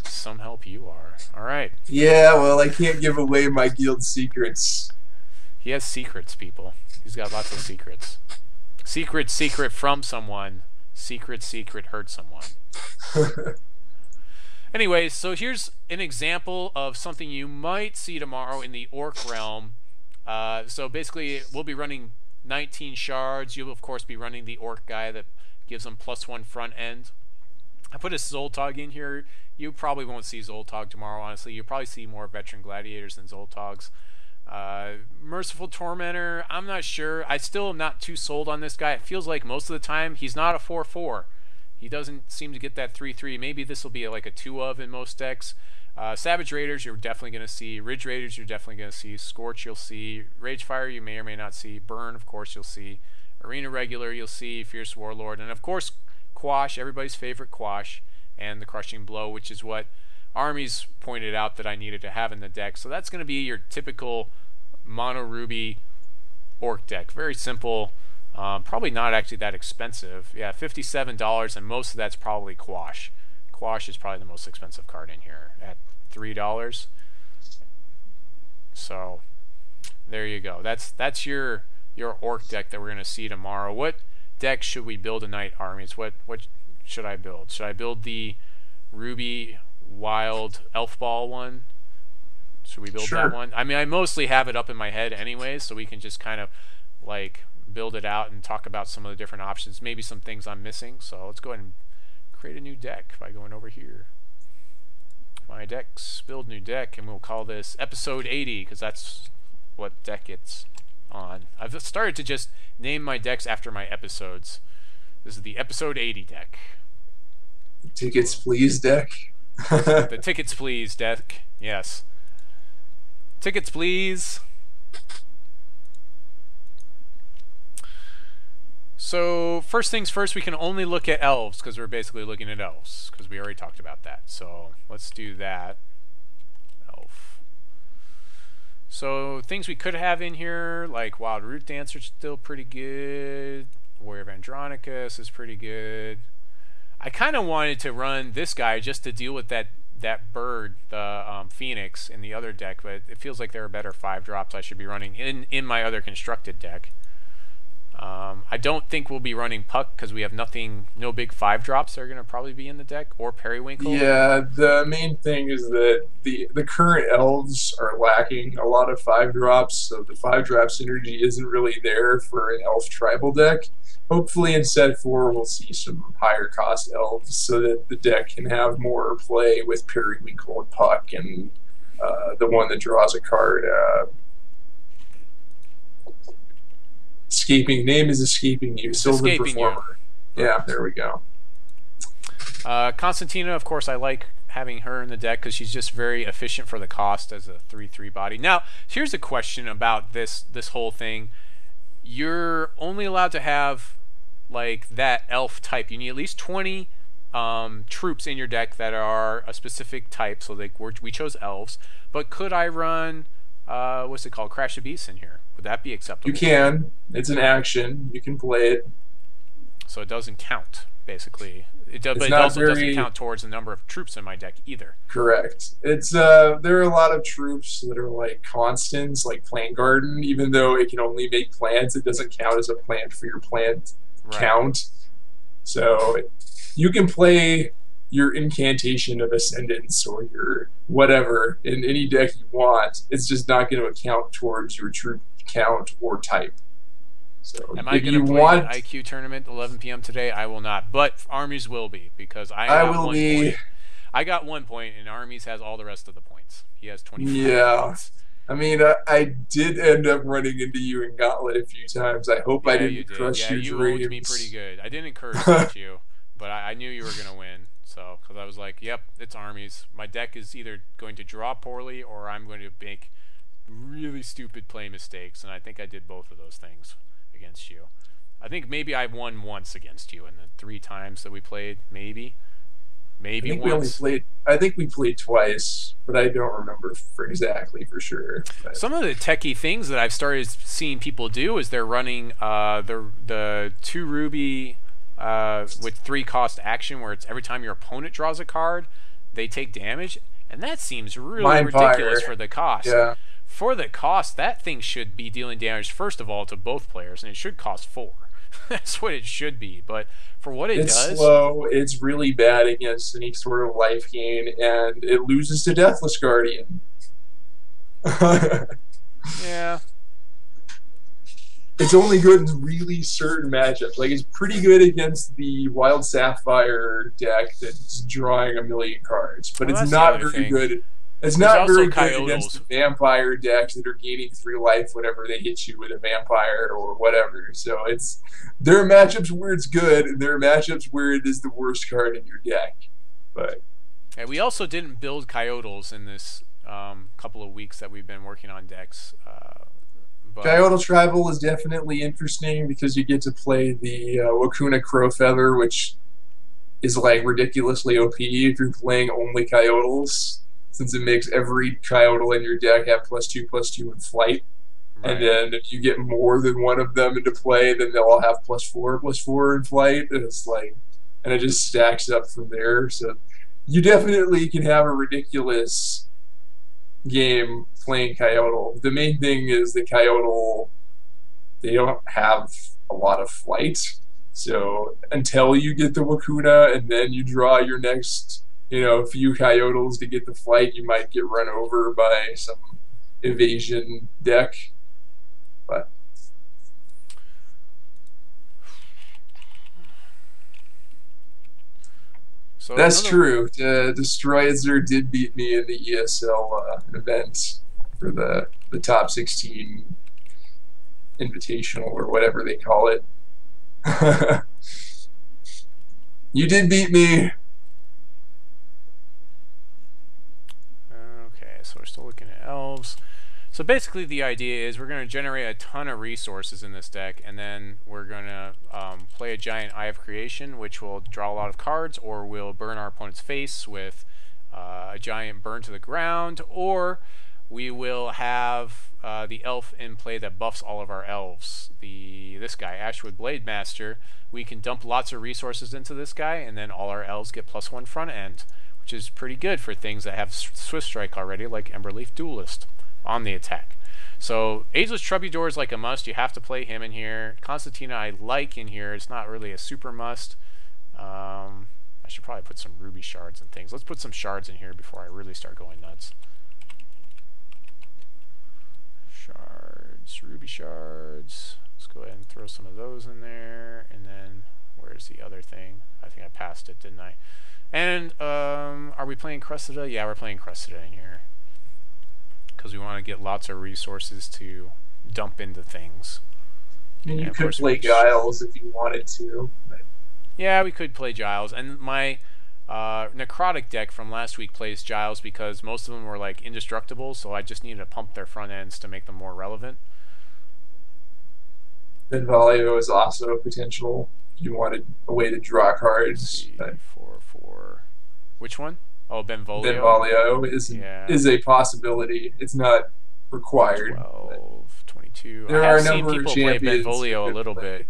Speaker 1: Some help you are. All right.
Speaker 2: Yeah, well, I can't give away my guild secrets.
Speaker 1: He has secrets, people. He's got lots of secrets. Secret from someone. Secret hurt someone. Anyways, so here's an example of something you might see tomorrow in the Orc realm. So basically, we'll be running 19 shards. You'll, of course, be running the Orc guy that gives them +1 front end. I put a Zoltog in here. You probably won't see Zoltog tomorrow, honestly. You'll probably see more Veteran Gladiators than Zoltogs. Merciful Tormentor, I'm not sure. I still am not too sold on this guy. It feels like most of the time he's not a 4/4. He doesn't seem to get that 3/3. Maybe this will be like a 2 of in most decks. Savage Raiders, you're definitely going to see. Ridge Raiders, you're definitely going to see. Scorch, you'll see. Ragefire, you may or may not see. Burn, of course, you'll see. Arena Regular, you'll see. Fierce Warlord, and of course, Quash, everybody's favorite Quash, and the Crushing Blow, which is what Armies pointed out that I needed to have in the deck. So that's going to be your typical mono ruby orc deck. Very simple. Probably not actually that expensive. Yeah, $57, and most of that's probably Quash. Quash is probably the most expensive card in here at $3. So there you go. That's your orc deck that we're going to see tomorrow. What deck should we build tonight, Armies? What should I build? Should I build the Ruby Wild Elf Ball one? Should we build that one? I mean, I mostly have it up in my head anyways, so we can just kind of like build it out and talk about some of the different options, maybe some things I'm missing. So let's go ahead and create a new deck by going over here. My decks, build new deck, and we'll call this episode 80 because that's what deck it's on. I've started to just name my decks after my episodes. This is the episode 80 deck.
Speaker 2: Tickets please deck.
Speaker 1: The tickets please deck. Yes. Tickets please. So first things first, we can only look at elves because we're basically looking at elves because we already talked about that. So let's do that. Elf. So things we could have in here, like Wild Root Dancer, still pretty good. Warrior of Andronicus is pretty good. I kind of wanted to run this guy just to deal with that bird, the Phoenix, in the other deck, but it feels like there are better 5-drops I should be running in my other constructed deck. I don't think we'll be running Puck because we have no big 5-drops that are going to probably be in the deck, or Periwinkle.
Speaker 2: Yeah, the main thing is that the current elves are lacking a lot of 5-drops, so the 5-drop synergy isn't really there for an elf tribal deck. Hopefully in set 4 we'll see some higher cost elves so that the deck can have more play with Periwinkle and Puck and the one that draws a card. Name is escaping you. Silver Performer. Yeah, there we go.
Speaker 1: Constantina, of course, I like having her in the deck because she's just very efficient for the cost as a 3/3 body. Now, here's a question about this whole thing. You're only allowed to have like that elf type. You need at least 20 troops in your deck that are a specific type. So like we chose elves, but could I run what's it called, Crash the Beast in here? Would that be acceptable?
Speaker 2: You can. It's an action. You can play it.
Speaker 1: So it doesn't count, basically. But it also doesn't count towards the number of troops in my deck either.
Speaker 2: Correct. It's there are a lot of troops that are like constants, like Plant Garden. Even though it can only make plants, it doesn't count as a plant for your plant count. So you can play your Incantation of Ascendance or your whatever in any deck you want. It's just not going to account towards your troop count or type. So
Speaker 1: am I going to play an IQ tournament 11 p.m. today? I will not, but Armies will be, because I will be. I got 1 point, and Armies has all the rest of the points. He has 25 points.
Speaker 2: I mean, I did end up running into you in Gauntlet a few times. I hope I didn't crush your dreams.
Speaker 1: You owed me pretty good. I didn't curse you, but I knew you were going to win. So, because I was like, yep, it's Armies. My deck is either going to draw poorly, or I'm going to make really stupid play mistakes, and I think I did both of those things against you. I think maybe I won once against you in the 3 times that we played. Maybe once.
Speaker 2: I think we played twice, but I don't remember for sure. But
Speaker 1: some of the techie things that I've started seeing people do is they're running the 2 ruby with 3 cost action, where it's every time your opponent draws a card, they take damage, and that seems really ridiculous for the cost.
Speaker 2: Yeah.
Speaker 1: For the cost, that thing should be dealing damage, first of all, to both players, and it should cost 4. That's what it should be. But for what it does...
Speaker 2: It's slow, it's really bad against any sort of life gain, and it loses to Deathless Guardian.
Speaker 1: Yeah.
Speaker 2: It's only good in really certain matchups. Like, it's pretty good against the Wild Sapphire deck that's drawing a million cards, but it's not very good. It's not very good against the vampire decks that are gaining 3 life whenever they hit you with a vampire or whatever. So there are matchups where it's good, and there are matchups where it is the worst card in your deck. But
Speaker 1: and we also didn't build Coyotls in this couple of weeks that we've been working on decks.
Speaker 2: Coyotl Tribal is definitely interesting because you get to play the Wakuna Crowfeather, which is like ridiculously OP if you're playing only Coyotls, since it makes every Coyotl in your deck have +2/+2 in flight. Right. And then if you get more than one of them into play, then they'll all have +4/+4 in flight. And it's like, and it just stacks up from there. So you definitely can have a ridiculous game playing Coyotl. The main thing is the Coyotl, they don't have a lot of flight. So until you get the Wakuna and then you draw your next, few Coyotls to get the flight, you might get run over by some evasion deck. But so that's true. Destroyer did beat me in the ESL event for the top 16 invitational or whatever they call it. You did beat me.
Speaker 1: Okay, so we're still looking at Elves. So basically the idea is we're going to generate a ton of resources in this deck, and then we're going to play a giant Eye of Creation, which will draw a lot of cards, or we'll burn our opponent's face with a giant burn to the ground, or we will have the elf in play that buffs all of our elves. This guy, Ashwood Blademaster, we can dump lots of resources into this guy, and then all our elves get +1 front end, which is pretty good for things that have Swift Strike already, like Emberleaf Duelist on the attack. So Ageless Troubadour is like a must. You have to play him in here. Constantina I like in here. It's not really a super must. I should probably put some ruby shards and things. Let's put some shards in here before I really start going nuts. Shards, ruby shards. Let's go ahead and throw some of those in there. And then where's the other thing? I think I passed it, didn't I? And are we playing Cressida? Yeah, we're playing Cressida in here, because we want to get lots of resources to dump into things.
Speaker 2: I mean, you could play Giles if you wanted to. But
Speaker 1: yeah, we could play Giles. And my Necrotic deck from last week plays Giles because most of them were like indestructible, so I just needed to pump their front ends to make them more relevant.
Speaker 2: Benvolio is also a potential. You wanted a way to draw cards.
Speaker 1: 4/4. Which one? Oh, Benvolio.
Speaker 2: Benvolio is a possibility. It's not required.
Speaker 1: 12, 22.
Speaker 2: There
Speaker 1: I
Speaker 2: are
Speaker 1: have
Speaker 2: a
Speaker 1: seen
Speaker 2: number of
Speaker 1: people play
Speaker 2: champions
Speaker 1: Benvolio a little bit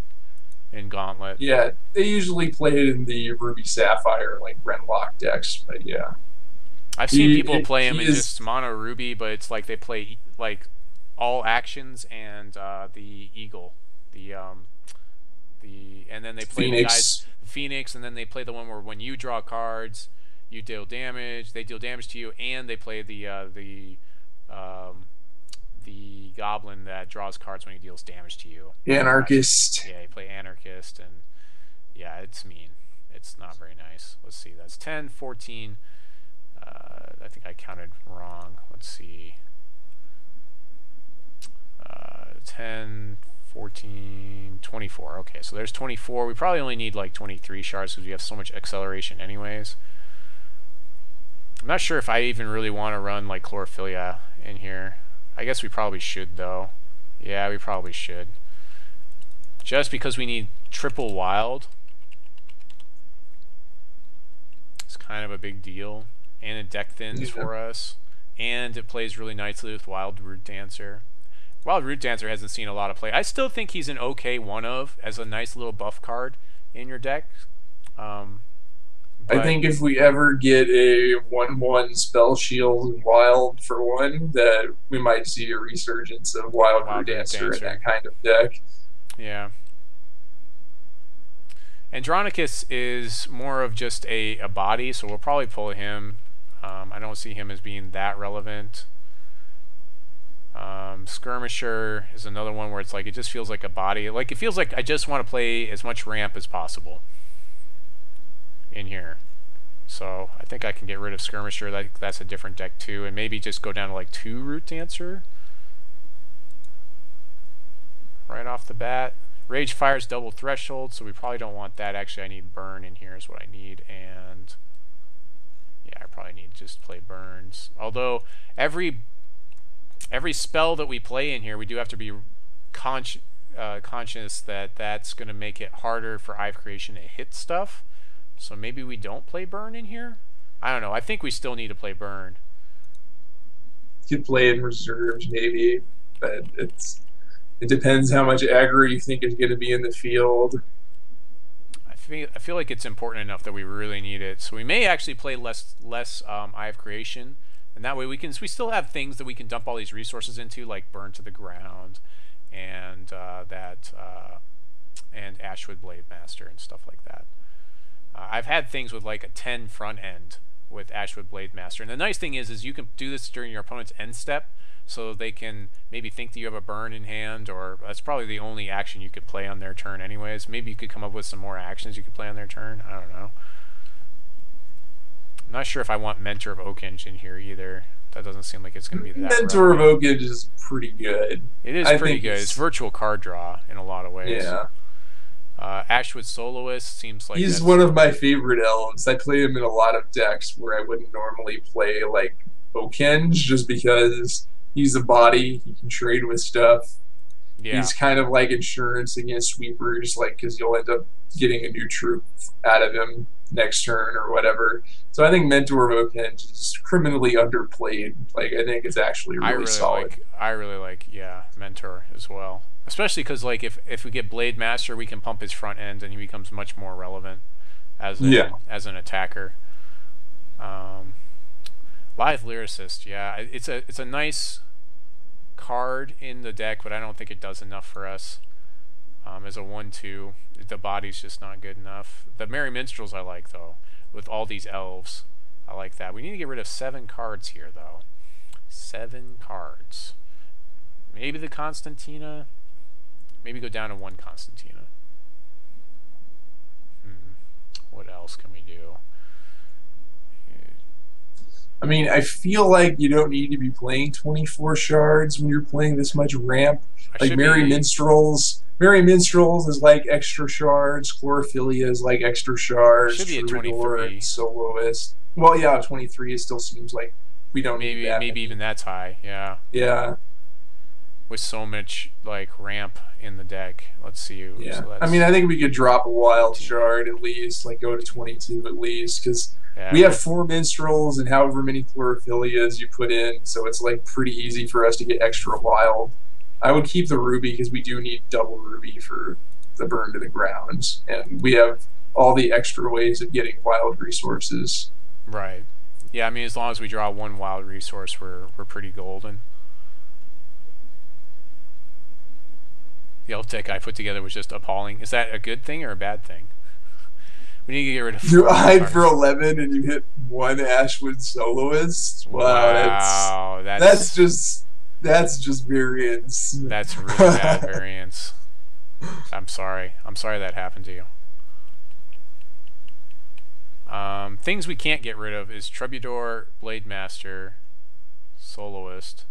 Speaker 1: in Gauntlet.
Speaker 2: Yeah, they usually play it in the Ruby Sapphire, like Renlock decks, but yeah.
Speaker 1: I've seen people play him in just mono Ruby, but it's like they play like all actions and the Eagle, and then they play
Speaker 2: Phoenix.
Speaker 1: the Phoenix, and then they play the one where when you draw cards, you deal damage. They deal damage to you, and they play the Goblin that draws cards when he deals damage to you.
Speaker 2: Anarchist.
Speaker 1: Yeah, you play Anarchist, and yeah, it's mean. It's not very nice. Let's see. That's 10, 14. I think I counted wrong. Let's see. 10, 14, 24. Okay, so there's 24. We probably only need like 23 shards because we have so much acceleration anyways. I'm not sure if I even really want to run like Chlorophyllia in here. I guess we probably should though. Yeah, we probably should. Just because we need triple wild. It's kind of a big deal. And it deck thins for us. And it plays really nicely with Wild Root Dancer. Wild Root Dancer hasn't seen a lot of play. I still think he's an okay one-of as a nice little buff card in your deck.
Speaker 2: I think if we ever get a 1/1 spell shield and wild for one, that we might see a resurgence of Wild Root Dancer in that kind of deck.
Speaker 1: Yeah. Andronicus is more of just a body, so we'll probably pull him. I don't see him as being that relevant. Skirmisher is another one where it's like it just feels like a body. Like it feels like I just want to play as much ramp as possible in here. So I think I can get rid of Skirmisher. That's a different deck too, and maybe just go down to like 2 Root Dancer right off the bat. Rage Fire's double threshold, so we probably don't want that. Actually, I need Burn in here is what I need, and yeah, I probably need to just play Burns. Although every spell that we play in here, we do have to be conscious that that's going to make it harder for Eye of Creation to hit stuff. So maybe we don't play Burn in here? I don't know. I think we still need to play Burn.
Speaker 2: You could play in reserves maybe, but it depends how much aggro you think is going to be in the field.
Speaker 1: I feel like it's important enough that we really need it. So we may actually play less Eye of Creation, and that way we still have things that we can dump all these resources into, like Burn to the Ground, and and Ashwood Blademaster and stuff like that. I've had things with like a 10 front end with Ashwood Blademaster, and the nice thing is you can do this during your opponent's end step, so they can maybe think that you have a burn in hand, or that's probably the only action you could play on their turn anyways. Maybe you could come up with some more actions you could play on their turn. I don't know. I'm not sure if I want Mentor of Oakhenge in here either. That doesn't seem like it's going to be that
Speaker 2: Mentor of Oakhenge is pretty good.
Speaker 1: It is pretty good. It's virtual card draw in a lot of ways.
Speaker 2: Yeah.
Speaker 1: Ashwood Soloist seems like
Speaker 2: he's one of my favorite elves. I play him in a lot of decks where I wouldn't normally play like Oakhenge, just because he's a body. He can trade with stuff. Yeah. He's kind of like insurance against sweepers, like because you'll end up getting a new troop out of him next turn or whatever. So I think Mentor of Oakhenge is criminally underplayed. Like I think it's actually really solid.
Speaker 1: I really like Mentor as well. Especially because like if we get Blademaster, we can pump his front end and he becomes much more relevant as an attacker. Live Lyricist, yeah, it's a nice card in the deck, but I don't think it does enough for us. As a 1/2, the body's just not good enough. The Merry Minstrels I like though, with all these elves. I like that. We need to get rid of 7 cards here though. 7 cards. Maybe the Constantina. Maybe go down to 1 Constantina. What else can we do?
Speaker 2: I mean, I feel like you don't need to be playing 24 shards when you're playing this much ramp. Like Merry Minstrels. Merry Minstrels is like extra shards. Chlorophyllia is like extra shards.
Speaker 1: Should be a 23.
Speaker 2: Soloist. Well, yeah, 23. It still seems like we don't need that.
Speaker 1: Maybe even that's high. Yeah.
Speaker 2: Yeah.
Speaker 1: With so much like ramp in the deck. Let's see.
Speaker 2: Yeah. So I mean, I think we could drop a wild shard at least, like go to 22 at least, because
Speaker 1: Yeah,
Speaker 2: we have 4 minstrels and however many chlorophyllias you put in, so it's like pretty easy for us to get extra wild. I would keep the ruby because we do need double ruby for the burn to the ground, and we have all the extra ways of getting wild resources.
Speaker 1: Right. Yeah, I mean, as long as we draw 1 wild resource, we're pretty golden. The elf deck I put together was just appalling. Is that a good thing or a bad thing? We need to get rid of.
Speaker 2: You hide for 11 and you hit 1 Ashwood Soloist. Wow, that's just variance.
Speaker 1: That's really bad variance. I'm sorry. I'm sorry that happened to you. Things we can't get rid of is Troubadour, Blademaster, Soloist.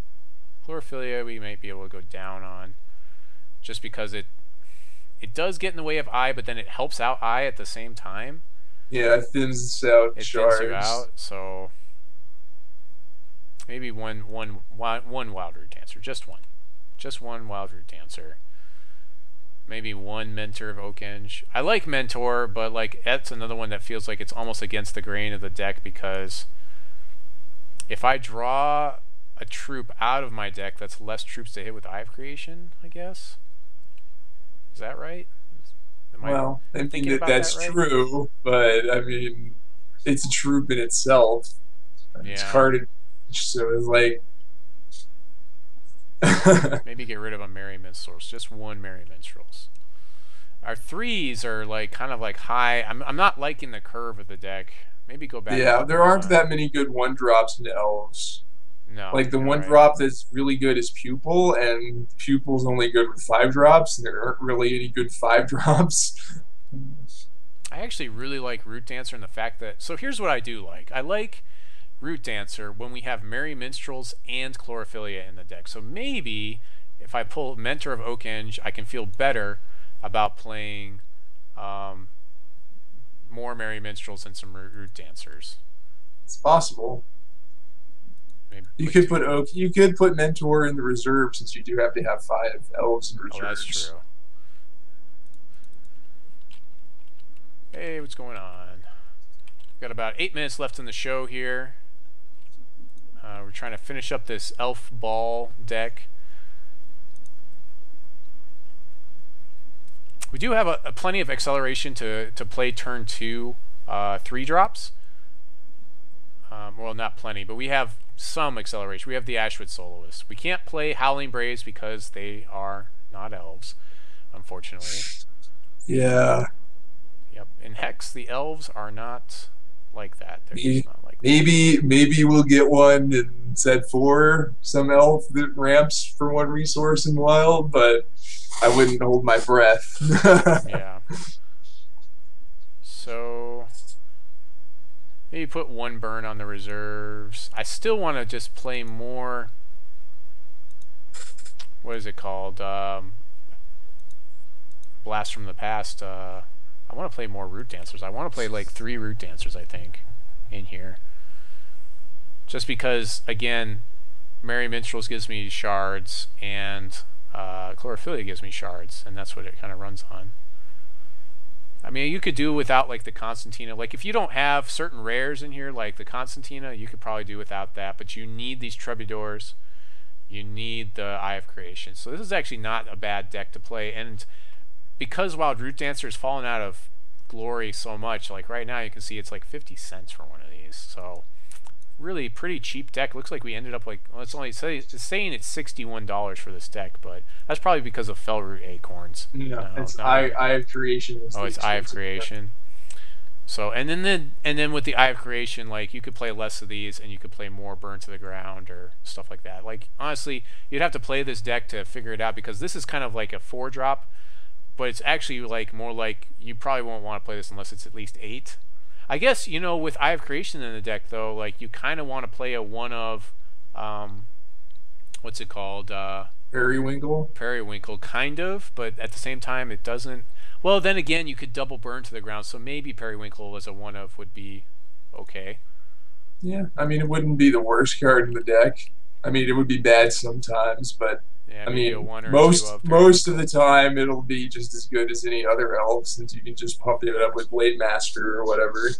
Speaker 1: Chlorophyllia we might be able to go down on, just because it does get in the way of I, but then it helps out I at the same time.
Speaker 2: Yeah, it thins out shards.
Speaker 1: Thins you out, so maybe one wild root dancer, just one wild root dancer. Maybe 1 Mentor of Oakenge. I like Mentor, but like that's another one that feels like it's almost against the grain of the deck, because if I draw a troop out of my deck, that's less troops to hit with Eye of Creation, I guess. Is that right?
Speaker 2: Well, I mean that's right? True, but I mean it's a troop in itself. Yeah. It's carded, so it's like
Speaker 1: maybe get rid of a Merry Minstrels, just 1 Merry Minstrels. Our 3s are like kind of like high. I'm not liking the curve of the deck. Maybe go back.
Speaker 2: Yeah, there aren't that many good 1-drops in Elves.
Speaker 1: No.
Speaker 2: Like the 1-drop that's really good is Pupil, and Pupil's only good with 5-drops, and there aren't really any good 5-drops.
Speaker 1: I actually really like Root Dancer, and the fact that, so here's what I do like. I like Root Dancer when we have Merry Minstrels and Chlorophyllia in the deck. So maybe if I pull Mentor of Oakenge, I can feel better about playing more Merry Minstrels and some Root Dancers.
Speaker 2: It's possible. Maybe you could put Mentor in the reserve, since you do have to have 5 Elves in reserves.
Speaker 1: Oh, that's true. Hey, what's going on? We've got about 8 minutes left in the show here. We're trying to finish up this Elf Ball deck. We do have a plenty of acceleration to play turn 2 3-drops. Well, not plenty, but we have some acceleration. We have the Ashwood Soloist. We can't play Howling Braves because they are not Elves, unfortunately.
Speaker 2: Yeah.
Speaker 1: Yep. In Hex, the Elves are not like that. They're just not like
Speaker 2: that. Maybe we'll get one in set 4, some elf that ramps for 1 resource in Wild, but I wouldn't hold my breath.
Speaker 1: Yeah. So maybe put 1 burn on the reserves. I still want to just play more. What is it called? Blast from the Past. I want to play more Root Dancers. I want to play like 3 Root Dancers, I think, in here. Just because, again, Merry Minstrels gives me shards, and Chlorophyllia gives me shards, and that's what it kind of runs on. I mean, you could do without like the Constantina. Like if you don't have certain rares in here, like the Constantina, you could probably do without that. But you need these Troubadours. You need the Eye of Creation. So this is actually not a bad deck to play. And because Wild Root Dancer has fallen out of glory so much, like right now you can see it's like 50 cents for one of these. So really pretty cheap deck. Looks like we ended up like, well, it's saying it's $61 for this deck, but that's probably because of Feralroot Acorns.
Speaker 2: No, it's Eye of Creation.
Speaker 1: Oh, it's Eye of Creation. So and then with the Eye of Creation, like you could play less of these and you could play more Burn to the Ground or stuff like that. Like honestly, you'd have to play this deck to figure it out, because this is kind of like a 4-drop, but it's actually like more like you probably won't want to play this unless it's at least 8. I guess, you know, with Eye of Creation in the deck though, like you kind of want to play a one of what's it called?
Speaker 2: Periwinkle.
Speaker 1: Periwinkle, kind of, but at the same time it doesn't. Well, then again, you could double Burn to the Ground, so maybe Periwinkle as a one of would be okay.
Speaker 2: Yeah, I mean, it wouldn't be the worst card in the deck. I mean, it would be bad sometimes, but
Speaker 1: Yeah,
Speaker 2: I
Speaker 1: maybe a
Speaker 2: mean,
Speaker 1: 1 or a 2
Speaker 2: most
Speaker 1: of
Speaker 2: most of
Speaker 1: Periwinkle.
Speaker 2: the time it'll be just as good as any other elf, since you can just pump it up with Blademaster or whatever.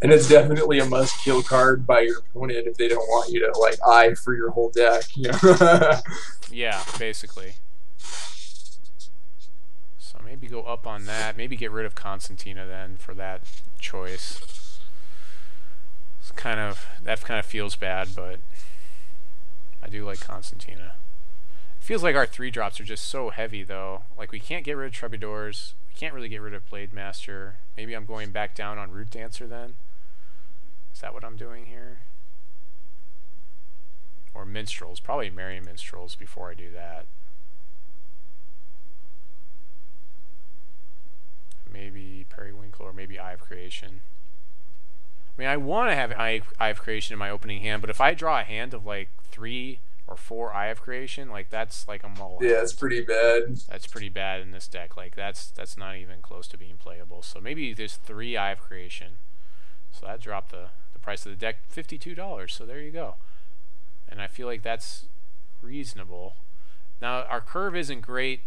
Speaker 2: And it's definitely a must-kill card by your opponent if they don't want you to like eye for your whole deck. You know?
Speaker 1: Yeah, basically. So maybe go up on that. Maybe get rid of Constantina then for that choice. It's that kind of feels bad, but I do like Constantina. It feels like our 3-drops are just so heavy though. Like we can't get rid of Troubadours. We can't really get rid of Blademaster. Maybe I'm going back down on Root Dancer then. Is that what I'm doing here? Or Minstrels. Probably Merry Minstrels before I do that. Maybe Periwinkle or maybe Eye of Creation. I mean, I want to have Eye of Creation in my opening hand, but if I draw a hand of like 3 or 4 Eye of Creation, like that's like a mull.
Speaker 2: Yeah, it's pretty bad.
Speaker 1: That's pretty bad in this deck. Like that's not even close to being playable. So maybe there's 3 Eye of Creation. So that dropped the price of the deck $52. So there you go. And I feel like that's reasonable. Now our curve isn't great.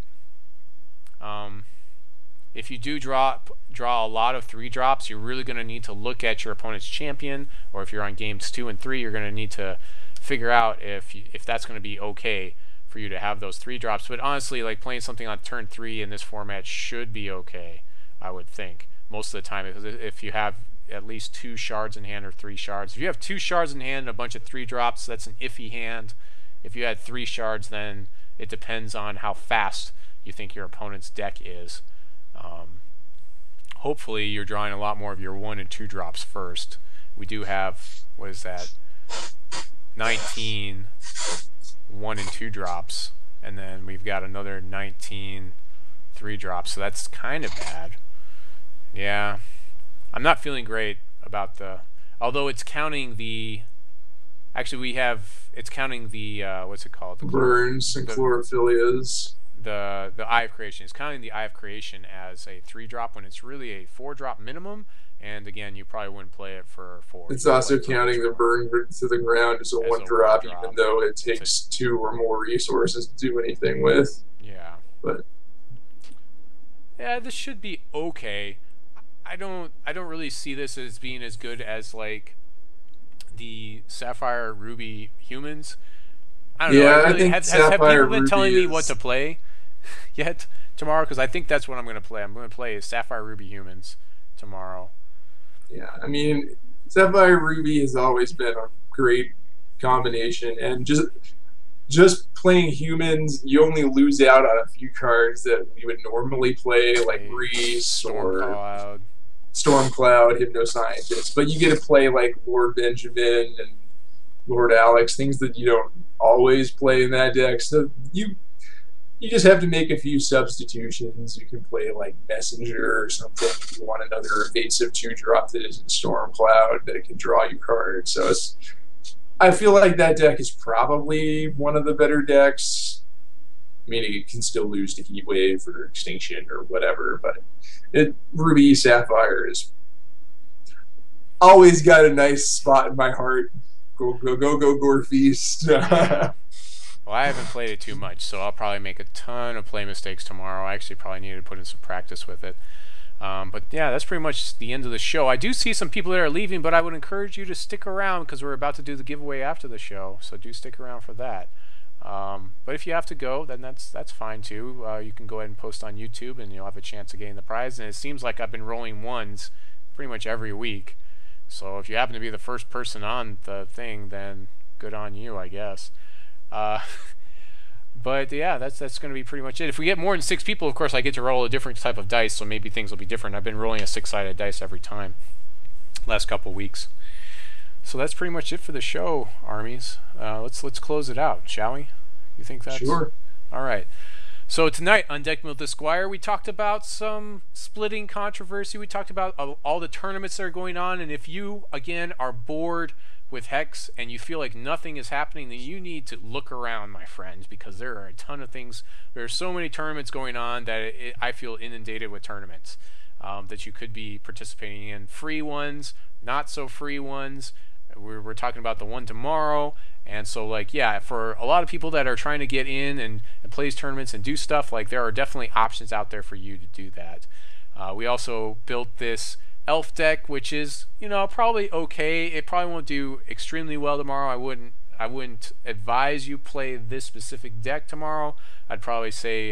Speaker 1: If you do draw a lot of 3-drops, you're really going to need to look at your opponent's champion, or if you're on games 2 and 3, you're going to need to figure out if that's going to be okay for you to have those 3-drops. But honestly, like playing something on turn 3 in this format should be okay, I would think, most of the time, because if you have at least 2 shards in hand or 3 shards. If you have 2 shards in hand and a bunch of 3-drops, that's an iffy hand. If you had 3 shards, then it depends on how fast you think your opponent's deck is. Hopefully you're drawing a lot more of your 1 and 2 drops first. We do have, what is that, 19 1 and 2 drops, and then we've got another 19 3-drops, so that's kind of bad. Yeah, I'm not feeling great about the, although it's counting the, actually it's counting the, what's it called? The
Speaker 2: Burns and Chlorophyllias.
Speaker 1: The Eye of Creation. It's counting the Eye of Creation as a 3-drop when it's really a 4-drop minimum, and again, you probably wouldn't play it for 4.
Speaker 2: It's also counting the burn to the ground as a 1-drop, even though it takes 2 or more resources to do anything with.
Speaker 1: Yeah.
Speaker 2: But
Speaker 1: yeah, this should be okay. I don't really see this as being as good as like the Sapphire Ruby humans. I don't know.
Speaker 2: Yeah,
Speaker 1: really,
Speaker 2: I think
Speaker 1: have people been telling me what to play yet tomorrow? Because I think that's what I'm going to play. I'm going to play Sapphire Ruby humans tomorrow.
Speaker 2: Yeah, I mean, Sapphire Ruby has always been a great combination, and just playing humans, you only lose out on a few cards that you would normally play, like Reese or Stormcloud, Hypnoscientist. But you get to play like Lord Benjamin and Lord Alex, things that you don't always play in that deck. So you just have to make a few substitutions. You can play like Messenger or something if you want another evasive 2-drop that isn't Stormcloud that can draw you cards. So I feel like that deck is probably one of the better decks. I mean, it can still lose to Heatwave or Extinction or whatever, but Ruby Sapphire is always got a nice spot in my heart. Go, Gore Feast.
Speaker 1: Well, I haven't played it too much, so I'll probably make a ton of play mistakes tomorrow. I actually probably need to put in some practice with it. But yeah, that's pretty much the end of the show. I do see some people that are leaving, but I would encourage you to stick around because we're about to do the giveaway after the show, so do stick around for that. But if you have to go, then that's fine too. You can go ahead and post on YouTube, and you'll have a chance of getting the prize. And it seems like I've been rolling 1s pretty much every week. So if you happen to be the first person on the thing, then good on you, I guess. But yeah, that's going to be pretty much it. If we get more than 6 people, of course, I get to roll a different type of dice, so maybe things will be different. I've been rolling a 6-sided dice every time last couple weeks. So that's pretty much it for the show, Armies. Let's close it out, shall we? You think that's...
Speaker 2: Sure.
Speaker 1: All right. So tonight on Deck Build Esquire, we talked about some splitting controversy. We talked about all the tournaments that are going on, and if you, again, are bored with Hex and you feel like nothing is happening, then you need to look around, my friends, because there are a ton of things. There are so many tournaments going on that I feel inundated with tournaments that you could be participating in. Free ones, not so free ones, We're talking about the one tomorrow. And so, like, yeah, for a lot of people that are trying to get in and play these tournaments and do stuff, like, there are definitely options out there for you to do that. We also built this elf deck, which is, you know, probably okay. It probably won't do extremely well tomorrow. I wouldn't advise you play this specific deck tomorrow. I'd probably say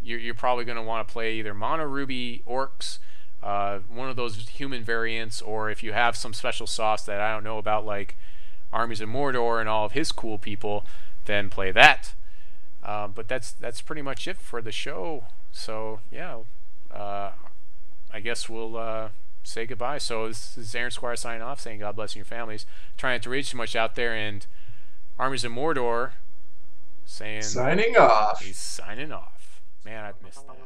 Speaker 1: you're probably going to want to play either mono ruby orcs, one of those human variants, or if you have some special sauce that I don't know about, like Armies of Mordor and all of his cool people, then play that. But that's pretty much it for the show. So yeah, I guess we'll say goodbye. So this is Aaron Squire signing off, saying God bless your families. Trying not to read too much out there, and Armies of Mordor saying
Speaker 2: signing off.
Speaker 1: He's signing off. Man, I've missed that.